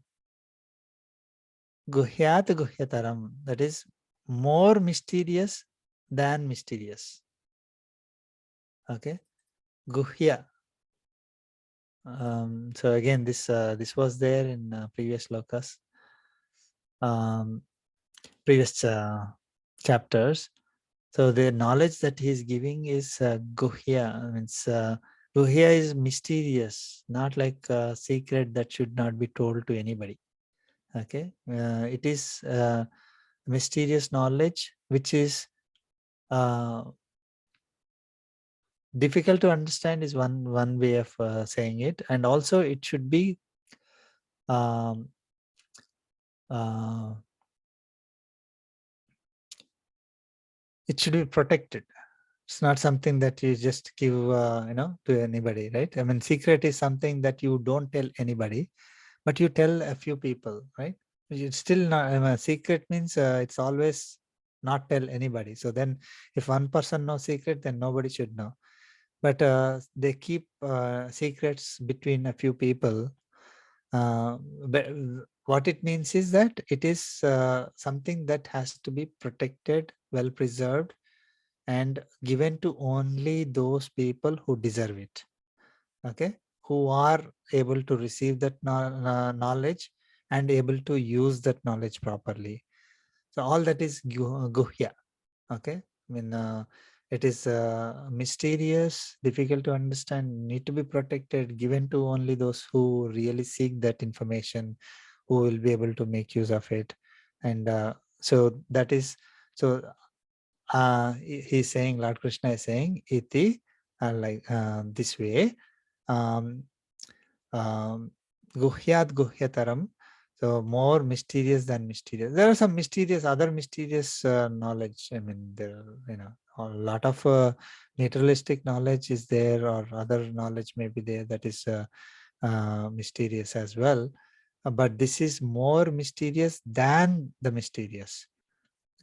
Guhyat guhyataram. That is more mysterious than mysterious. Okay. Guhya. So again, this was there in previous lokas, previous chapters. So the knowledge that he is giving is guhya. Means guhya is mysterious, not like a secret that should not be told to anybody. Okay, it is mysterious knowledge which is difficult to understand is one way of saying it, and also it should be it should be protected. It's not something that you just give to anybody, right? I mean, secret is something that you don't tell anybody, but you tell a few people, right? It's still not, secret means it's always not tell anybody. So then if one person knows secret, then nobody should know. But they keep secrets between a few people. But what it means is that it is something that has to be protected, well preserved, and given to only those people who deserve it. Okay, who are able to receive that knowledge and able to use that knowledge properly. So all that is guhya. Okay, I mean, it is mysterious, difficult to understand, need to be protected, given to only those who really seek that information, who will be able to make use of it. And so that is, so he's saying, Lord Krishna is saying, iti, like this way, guhyat guhyataram. So more mysterious than mysterious. There are some mysterious, other mysterious knowledge. I mean, there are, a lot of naturalistic knowledge is there, or other knowledge may be there that is mysterious as well. But this is more mysterious than the mysterious.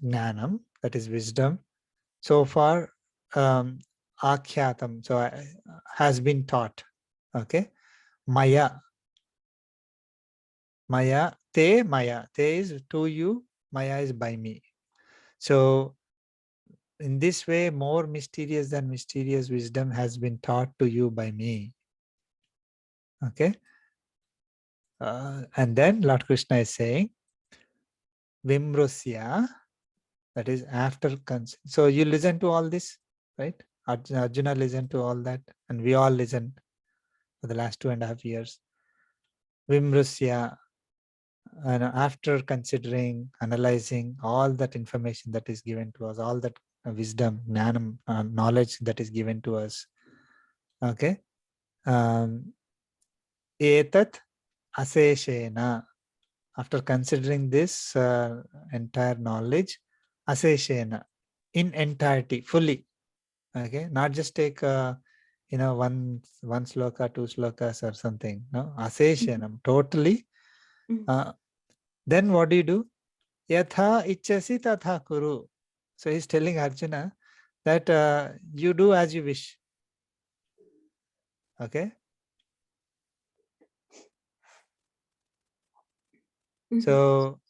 Jnanam, that is wisdom. So far, akyatam, so has been taught. Okay. Maya. Maya, te is to you, maya is by me. So in this way, more mysterious than mysterious wisdom has been taught to you by me. Okay. And then Lord Krishna is saying, Vimrusya, That is after so you listen to all this, right? Arjuna listened to all that, and we all listened for the last 2.5 years. Vimrusya, and after considering, analyzing all that information that is given to us, all that wisdom, gnanam, knowledge that is given to us. Okay. Etat aseshena. After considering this entire knowledge, aseshena, in entirety, fully. Okay, not just take one sloka, 2 slokas or something. No, aseshanam, totally. Then what do? Yatha ichasi tatha kuru. So he's telling Arjuna that you do as you wish. Okay. So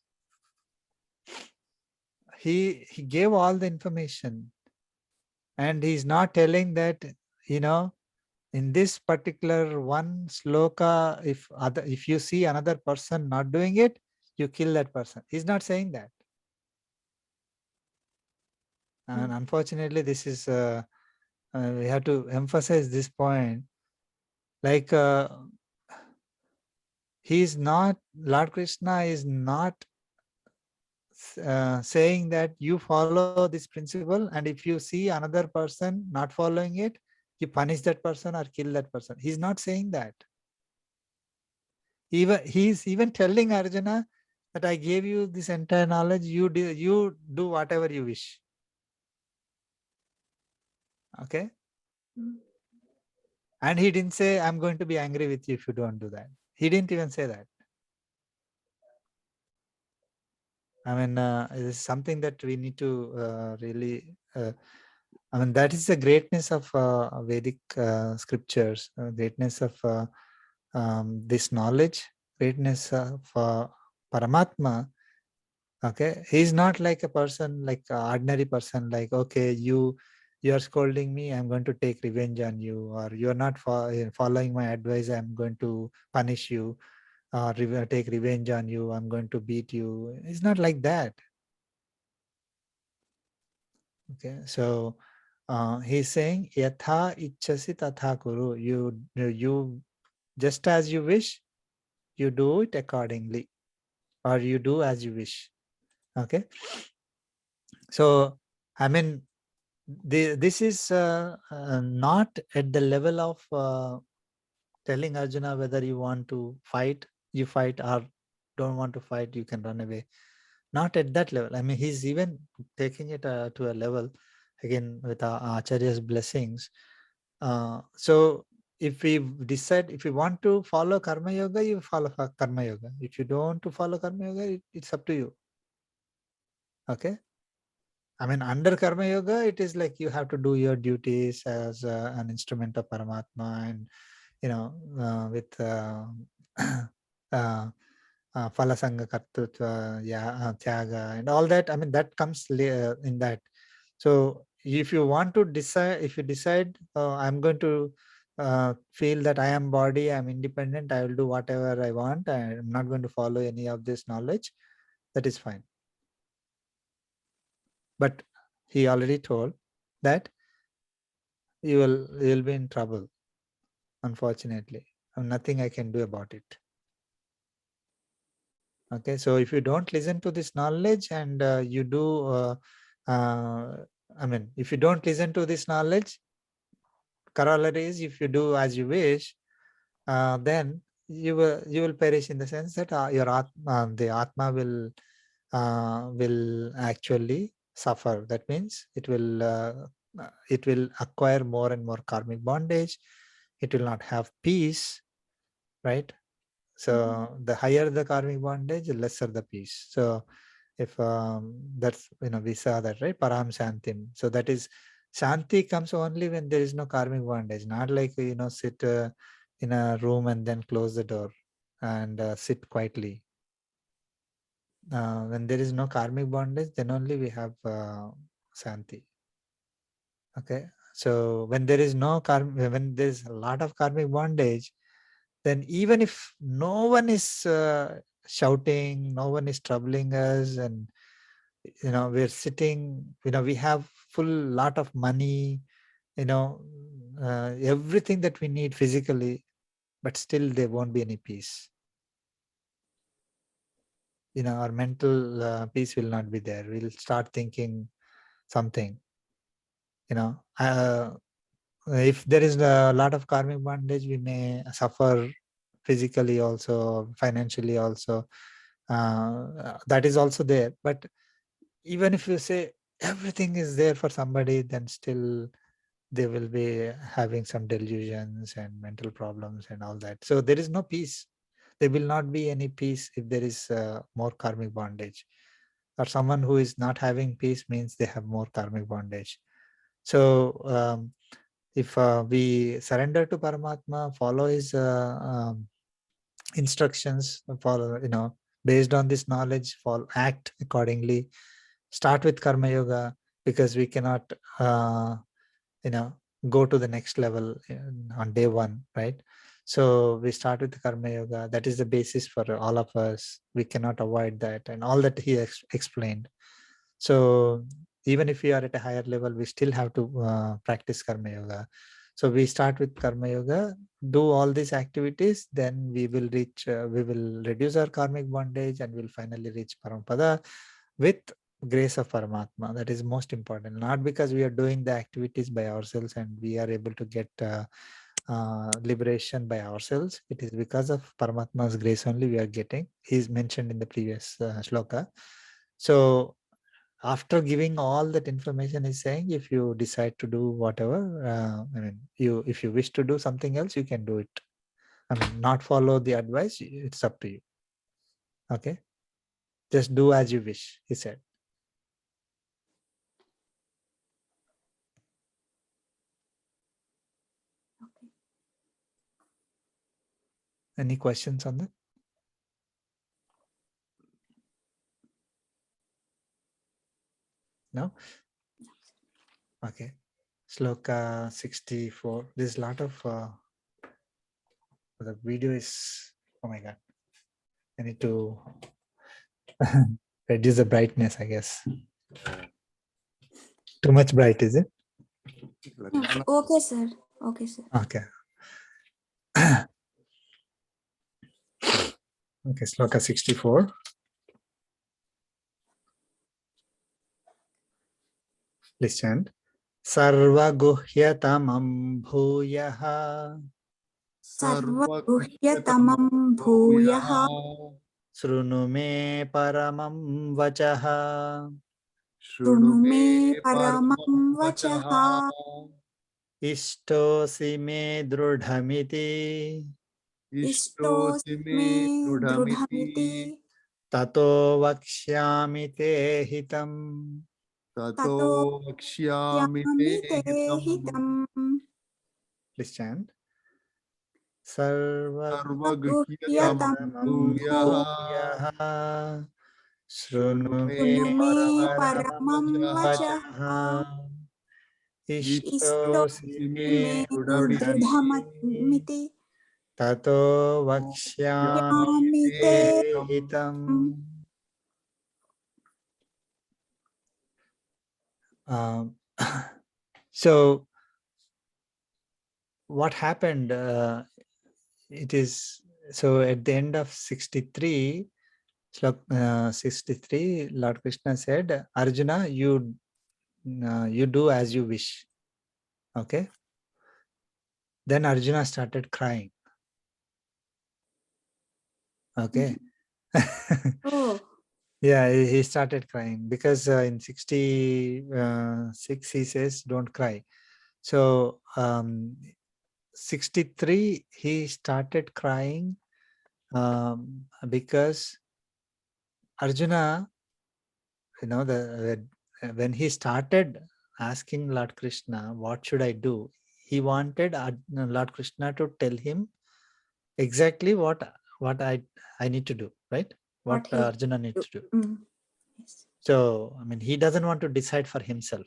he gave all the information, and he's not telling that, in this particular one sloka, if you see another person not doing it, you kill that person. He's not saying that. And unfortunately, this is we have to emphasize this point. Like Lord Krishna is not saying that you follow this principle, and if you see another person not following it, you punish that person or kill that person. He's not saying that. He's even telling Arjuna that I gave you this entire knowledge, you do whatever you wish. Okay. And he didn't say, I'm going to be angry with you if you don't do that. He didn't even say that. I mean, it's something that we need to really, that is the greatness of Vedic scriptures, greatness of this knowledge, greatness of Paramatma. Okay, he's not like a person, like an ordinary person, like, okay, you are scolding me, I'm going to take revenge on you, or you're not following my advice, I'm going to punish you, or take revenge on you, I'm going to beat you. It's not like that. Okay, so he's saying, Yatha ichasi tatha kuru. You just as you wish, you do it accordingly, or you do as you wish. Okay, so I mean, this is not at the level of telling Arjuna whether you want to fight, you fight, or don't want to fight, you can run away. Not at that level. I mean, he's even taking it to a level, again, with Acharya's blessings. So if we decide, if you want to follow Karma Yoga, you follow Karma Yoga. If you don't want to follow Karma Yoga, it's up to you. Okay. I mean, under Karma Yoga, it is like you have to do your duties as an instrument of Paramatma, and with Falasanga Kartutva, Tyaga, and all that. I mean, that comes in that. So if you want to decide, if you decide, I'm going to feel that I am body, I'm independent, I will do whatever I want, I'm not going to follow any of this knowledge, that is fine. But he already told that you will be in trouble, unfortunately. Nothing I can do about it. Okay, so if you don't listen to this knowledge, and you do, if you don't listen to this knowledge, corollary is, if you do as you wish, then you will perish, in the sense that the Atma will actually suffer. That means it will acquire more and more karmic bondage. It will not have peace, right? So the higher the karmic bondage, the lesser the peace. So if that's, we saw that, right? Param Shantim. So that is, Shanti comes only when there is no karmic bondage, not like, sit in a room and then close the door and sit quietly. When there is no karmic bondage, then only we have Shanti. Okay. So when there is when there is a lot of karmic bondage, then even if no one is shouting, no one is troubling us, and we're sitting, we have full lot of money, everything that we need physically, but still there won't be any peace. Our mental peace will not be there. We'll start thinking something, if there is a lot of karmic bondage, we may suffer physically also, financially also. That is also there. But even if you say everything is there for somebody, then still they will be having some delusions and mental problems and all that. So there is no peace. There will not be any peace if there is more karmic bondage. Or someone who is not having peace means they have more karmic bondage. So if we surrender to Paramatma, follow his instructions, follow, based on this knowledge, act accordingly, start with Karma Yoga, because we cannot, go to the next level on day one, right? So we start with Karma Yoga. That is the basis for all of us. We cannot avoid that, and all that he explained. So even if we are at a higher level, we still have to practice Karma Yoga. So we start with Karma Yoga, do all these activities, then we will reduce our karmic bondage, and we'll finally reach Paramatma with grace of Paramatma. That is most important. Not because we are doing the activities by ourselves and we are able to get liberation by ourselves. It is because of Paramatma's grace only we are getting. He is mentioned in the previous shloka. So after giving all that information, is saying if you decide to do whatever, if you wish to do something else, you can do it. Not follow the advice, it's up to you. Okay, just do as you wish, he said. Okay. Any questions on that? No? Okay. Sloka 64. There's a lot of the video is, oh my god, I need to reduce the brightness, I guess. Too much bright, is it? Okay, sir. Okay, sir. Okay. Okay, Sloka 64. Please chant. Sarvaguhyatamam bhuyah Sarvaguhyatamam bhuyah shrunu me paramam vachah शृणु मे परमं वचः ishtosi me drudhamiti इष्टोऽसि मे दृढमिति tato vakshyami te hitam. ततो वक्ष्यामि यामि ते हितम् हितम् Please chant. सर्वगुह्यतमं गुह्यतमं भूयः Bhuyah शृणु shrunu मे me शृणु मे paramam परमं परमवचः वचः ishtosi इष्टोऽसि me इष्टोऽसि मे drudhamiti दृढमिति tato vakshyami यामि te ते hitam. So what happened, it is, so at the end of 63, 63, Lord Krishna said, Arjuna, you do as you wish. Okay. Then Arjuna started crying. Okay. Oh, Yeah, he started crying because in 66 he says, don't cry. So 63 he started crying because Arjuna, when he started asking Lord Krishna, what should I do? He wanted Lord Krishna to tell him exactly what I need to do, right? What what he Arjuna needs to do. Yes. So, he doesn't want to decide for himself.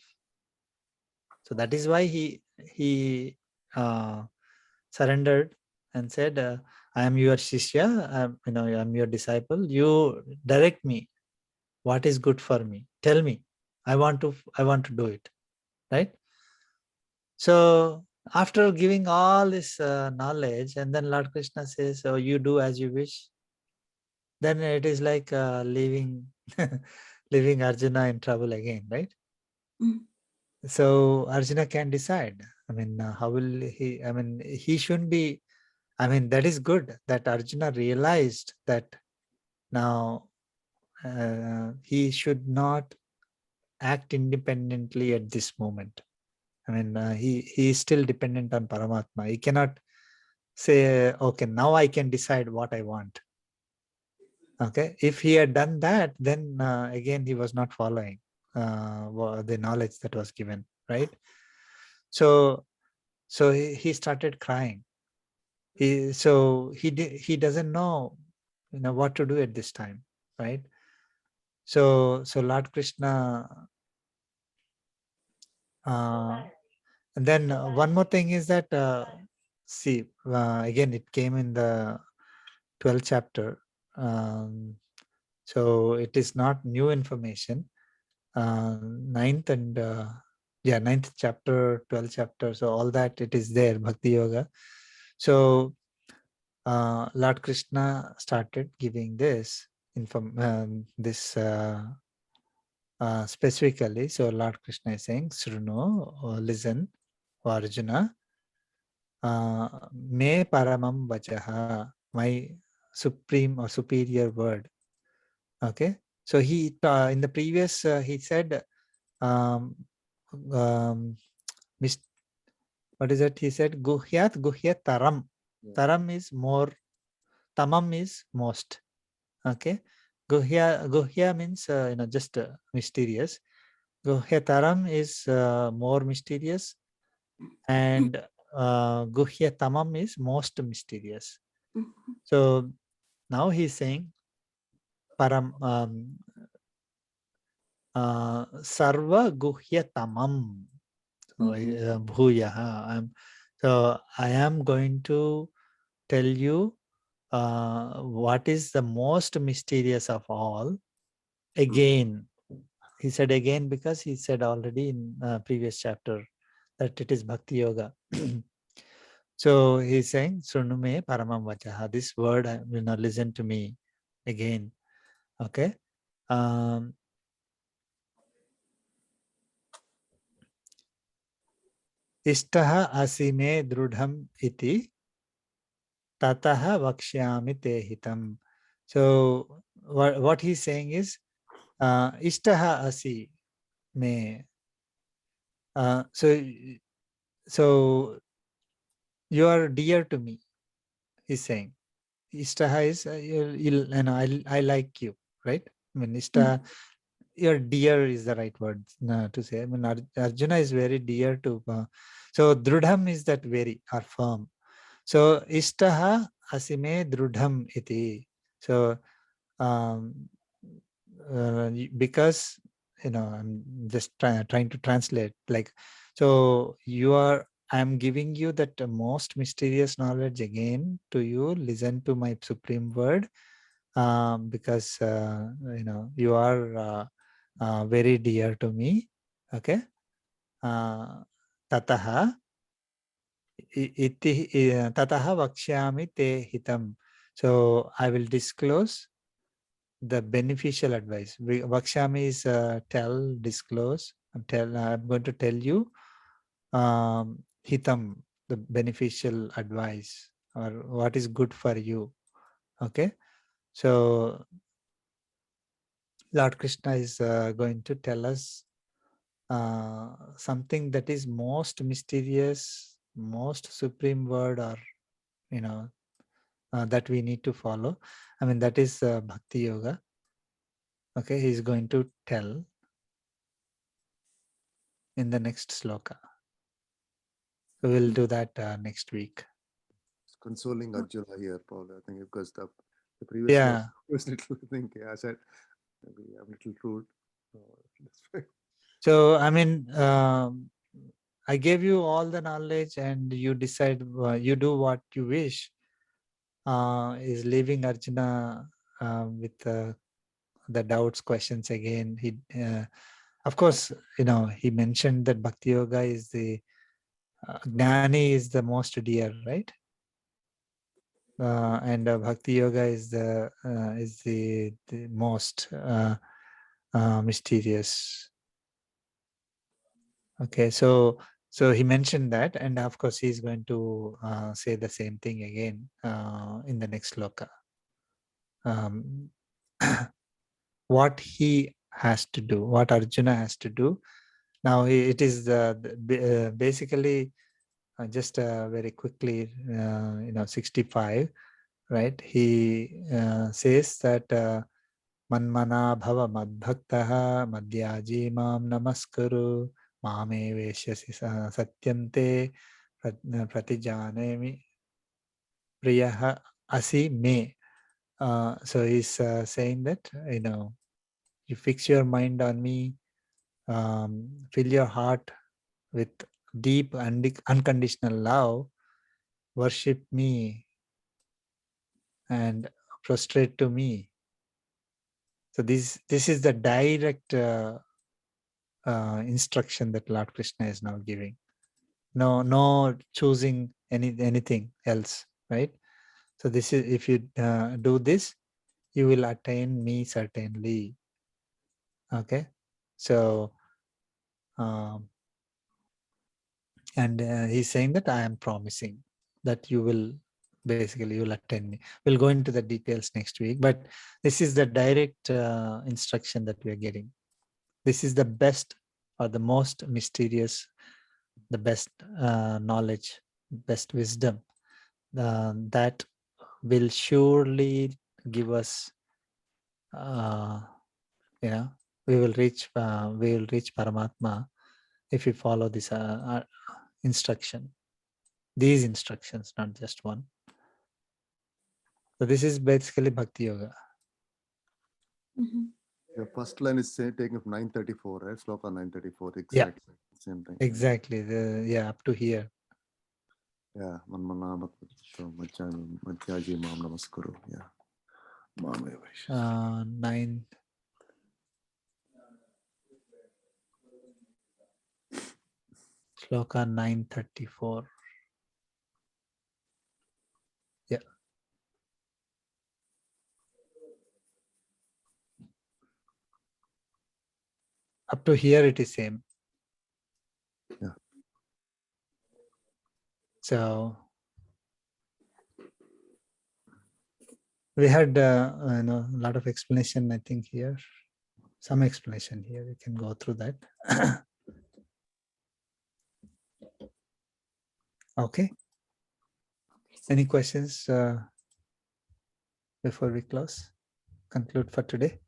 So that is why he surrendered and said, I am your Shishya, I am your disciple. You direct me what is good for me. Tell me. I want to do it. Right? So after giving all this knowledge, and then Lord Krishna says, "Oh, you do as you wish." Then it is like leaving leaving Arjuna in trouble again, right? Mm. So Arjuna can decide. I mean, how will he? I mean, he shouldn't be. I mean, that is good that Arjuna realized that now he should not act independently at this moment. I mean, he is still dependent on Paramatma. He cannot say, okay, now I can decide what I want. Okay, if he had done that, then again he was not following the knowledge that was given, right? So he started crying. He doesn't know, what to do at this time, right? So Lord Krishna, and then one more thing is that see, again it came in the 12th chapter. So it is not new information. Ninth and ninth chapter, 12th chapter. So all that it is there, Bhakti Yoga. So Lord Krishna started giving this specifically. So Lord Krishna is saying, Sruno, listen, Arjuna, me paramam vachaha, my supreme or superior word. Okay, so he in the previous he said, what is it? He said, guhyat guhyat taram. Taram is more, tamam is most. Okay, guhya means just mysterious. Guhya taram is more mysterious, and guhya tamam is most mysterious. So now he's saying param sarva guhya tamam. So bhuyaha. So I am going to tell you what is the most mysterious of all. Again, he said again because he said already in previous chapter that it is Bhakti Yoga. So he's saying, Srunume Paramam Vachaha. This word, listen to me again. Okay. Ishtaha asime drudham iti tataha vakshyami te hitam. So what he's saying is, ishtaha asi me. So you are dear to me, he's saying. Ishtaha is, I like you, right? I mean, ishtaha, your dear is the right word to say. I mean, Arjuna is very dear to, so drudham is that very, or firm. So ishtaha asime drudham iti. So because I'm just trying to translate, like, so I'm giving you that most mysterious knowledge again to you. Listen to my supreme word, because you are very dear to me. Okay. Tataha tataha vakshyami te hitam. So I will disclose the beneficial advice. Vakshami is tell, disclose, I'm going to tell you hitam, the beneficial advice, or what is good for you. Okay. So Lord Krishna is going to tell us something that is most mysterious, most supreme word, or that we need to follow. I mean, that is Bhakti Yoga. Okay, he's going to tell in the next sloka. So we'll do that next week. It's consoling Arjuna here, Paul. I think because the previous Yeah. was little thing. I said maybe I'm a little rude. That's fine. So I mean, I gave you all the knowledge, and you decide. You do what you wish. Is leaving Arjuna with the doubts, questions again. He, of course, he mentioned that Bhakti Yoga is the Gnani is the most dear, right? And Bhakti Yoga is the most mysterious. Okay, so he mentioned that, and of course he's going to say the same thing again in the next sloka. What he has to do, what Arjuna has to do. Now it is basically just very quickly, 65, right? He says that Manmana bhava madbhaktaha madhyaji mam namaskuru mame veshyasi satyante pratijanemi priyaha asi me. So he's saying that, you fix your mind on me, fill your heart with deep and unconditional love, worship me and prostrate to me. So this is the direct instruction that Lord Krishna is now giving. No choosing anything else, right? So this is, if you do this, you will attain me certainly. Okay, so and he's saying that I am promising that you will attend me. We'll go into the details next week, but this is the direct instruction that we are getting. This is the best or the most mysterious, the best knowledge, best wisdom that will surely give us, we will reach Paramatma if we follow this instruction. These instructions, not just one. So this is basically Bhakti Yoga. The first line is taken from 934, right? Sloka 934, exactly. Yeah. Same thing. Exactly. Up to here. Yeah. Manmana madhyaji mam namaskuru. Yeah. Mame veshyasi. 9. Sloka 934. Yeah. Up to here it is same. Yeah. So we had a lot of explanation, I think, here. Some explanation here. You can go through that. Okay. Any questions before we conclude for today?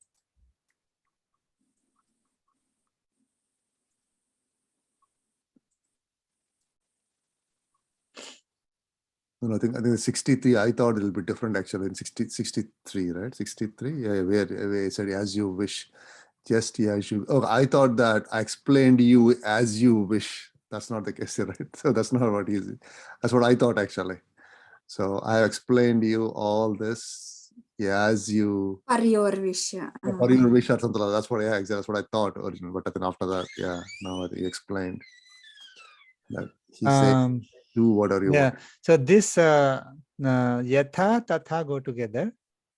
No, I think 63. I thought it'll be different actually in 63, right? 63. Yeah, where it said as you wish, just as you. Oh, I thought that I explained you as you wish. That's not the case, right? So that's not what he's. That's what I thought actually. So I explained you all this as you. For your wish. For your wish or something like that. That's what. Yeah, exactly. That's what I thought originally. But then after that, yeah, now he explained that he said, "Do whatever you want." So this yatha tatha go together.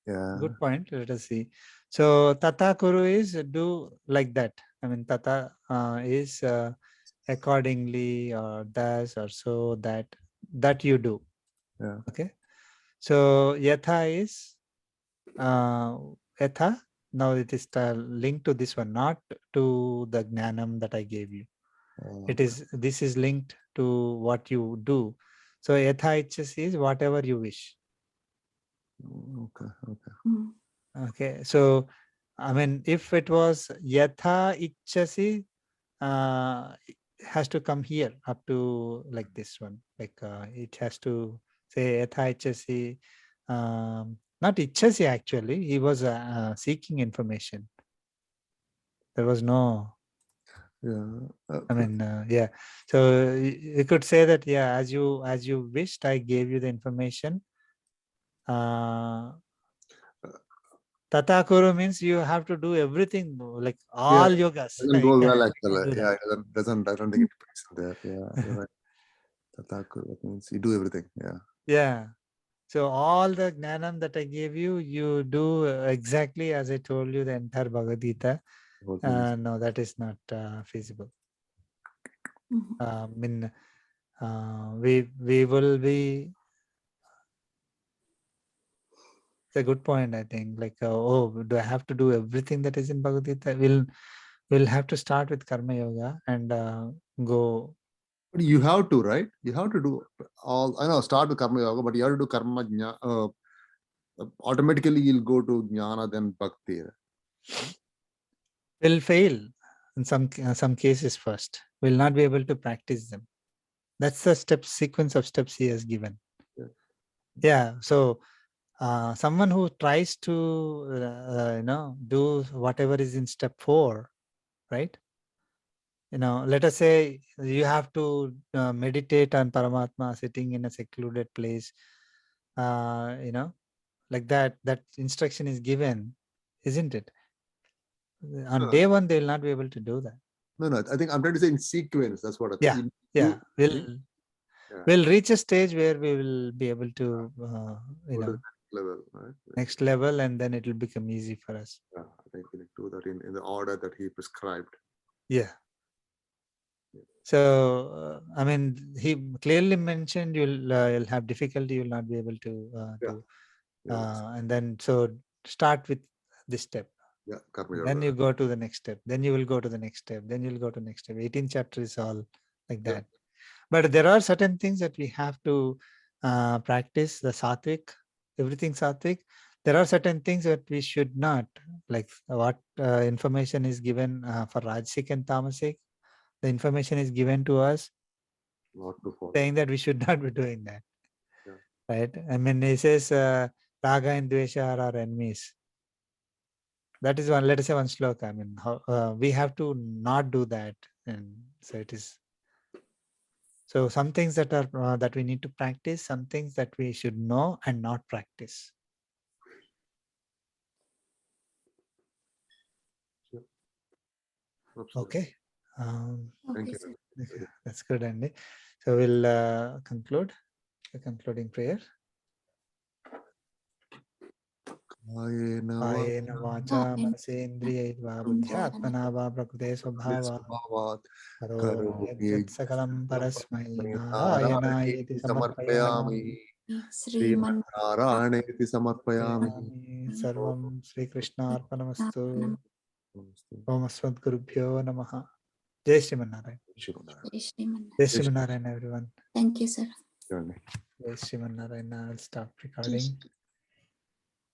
Yeah. Good point. Let us see. So tata kuru is do like that. I mean, tata is accordingly or thus or so that you do. Yeah. Okay. So yatha is yatha. Now it is linked to this one, not to the gnanam that I gave you. This is linked to what you do. So yatha ichchasi is whatever you wish. Okay. Okay. So I mean, if it was yatha ichchasi, it has to come here up to like this one. Like it has to say yatha ichchasi. Not ichchasi actually. He was seeking information. There was no. Yeah. I mean, yeah. So you could say that, yeah, as you wished, I gave you the information. Tat Tata Kuru means you have to do everything, like all yogas. Doesn't You go can well do actually. Yeah, that. it doesn't. I don't think it fits in there. Yeah, you're right. Tatakur, that means you do everything. Yeah. Yeah. So all the gnanam that I gave you, you do exactly as I told you the entire Bhagavad Gita. Whole thing is- No, that is not feasible. I mean, we will be. It's a good point, I think. Like, oh, do I have to do everything that is in Bhagavad Gita? We'll have to start with Karma Yoga and go. But you have to, right? You have to do all. I know, start with Karma Yoga, but you have to do Karma. Automatically, you'll go to Jnana, then Bhakti. Will fail in some cases first. Will not be able to practice them. That's the sequence of steps he has given. Yeah. So someone who tries to do whatever is in step 4, right? Let us say you have to meditate on Paramatma sitting in a secluded place. Like that instruction is given, isn't it? On day 1, they will not be able to do that. No. I think I'm trying to say in sequence. That's what I think. Yeah. We'll reach a stage where we will be able to, Go to the next level, right? next level, and then it will become easy for us. Yeah, I think we do that in the order that he prescribed. Yeah. So, I mean, he clearly mentioned you'll have difficulty, you'll not be able to do. And then, so start with this step. Yeah, Karma Then Yoga. you go to the next step. Then you will go to the next step. Then you'll go to the next step. 18th chapter is all like that. But there are certain things that we have to practice, the sattvic, everything sattvic. There are certain things that we should not, like what information is given for Rajasic and Tamasic. The information is given to us Not to follow. saying that we should not be doing that. Yeah. Right? I mean, he says Raga and Dvesha are our enemies. That is one, let us say one sloka. I mean, we have to not do that. And so it is. So some things that are that we need to practice, some things that we should know and not practice. Absolutely. Okay. Thank you. That's good, Andy. So we'll conclude the concluding prayer. कायेन वाचा मनसेन्द्रियैर्वा बुद्ध्यात्मना वा प्रकृते स्वभावात् करोमि यत् सकलं परस्मै नारायणायेति समर्पयामि श्रीमन्नारायणेति समर्पयामि सर्वं श्रीकृष्णार्पणमस्तु ओम अस्मद्गुरुभ्यो नमः जय श्रीमन्नारायण जय Sriman Narayana everyone Thank you, sir. जय श्रीमन्नारायण I'll stop recording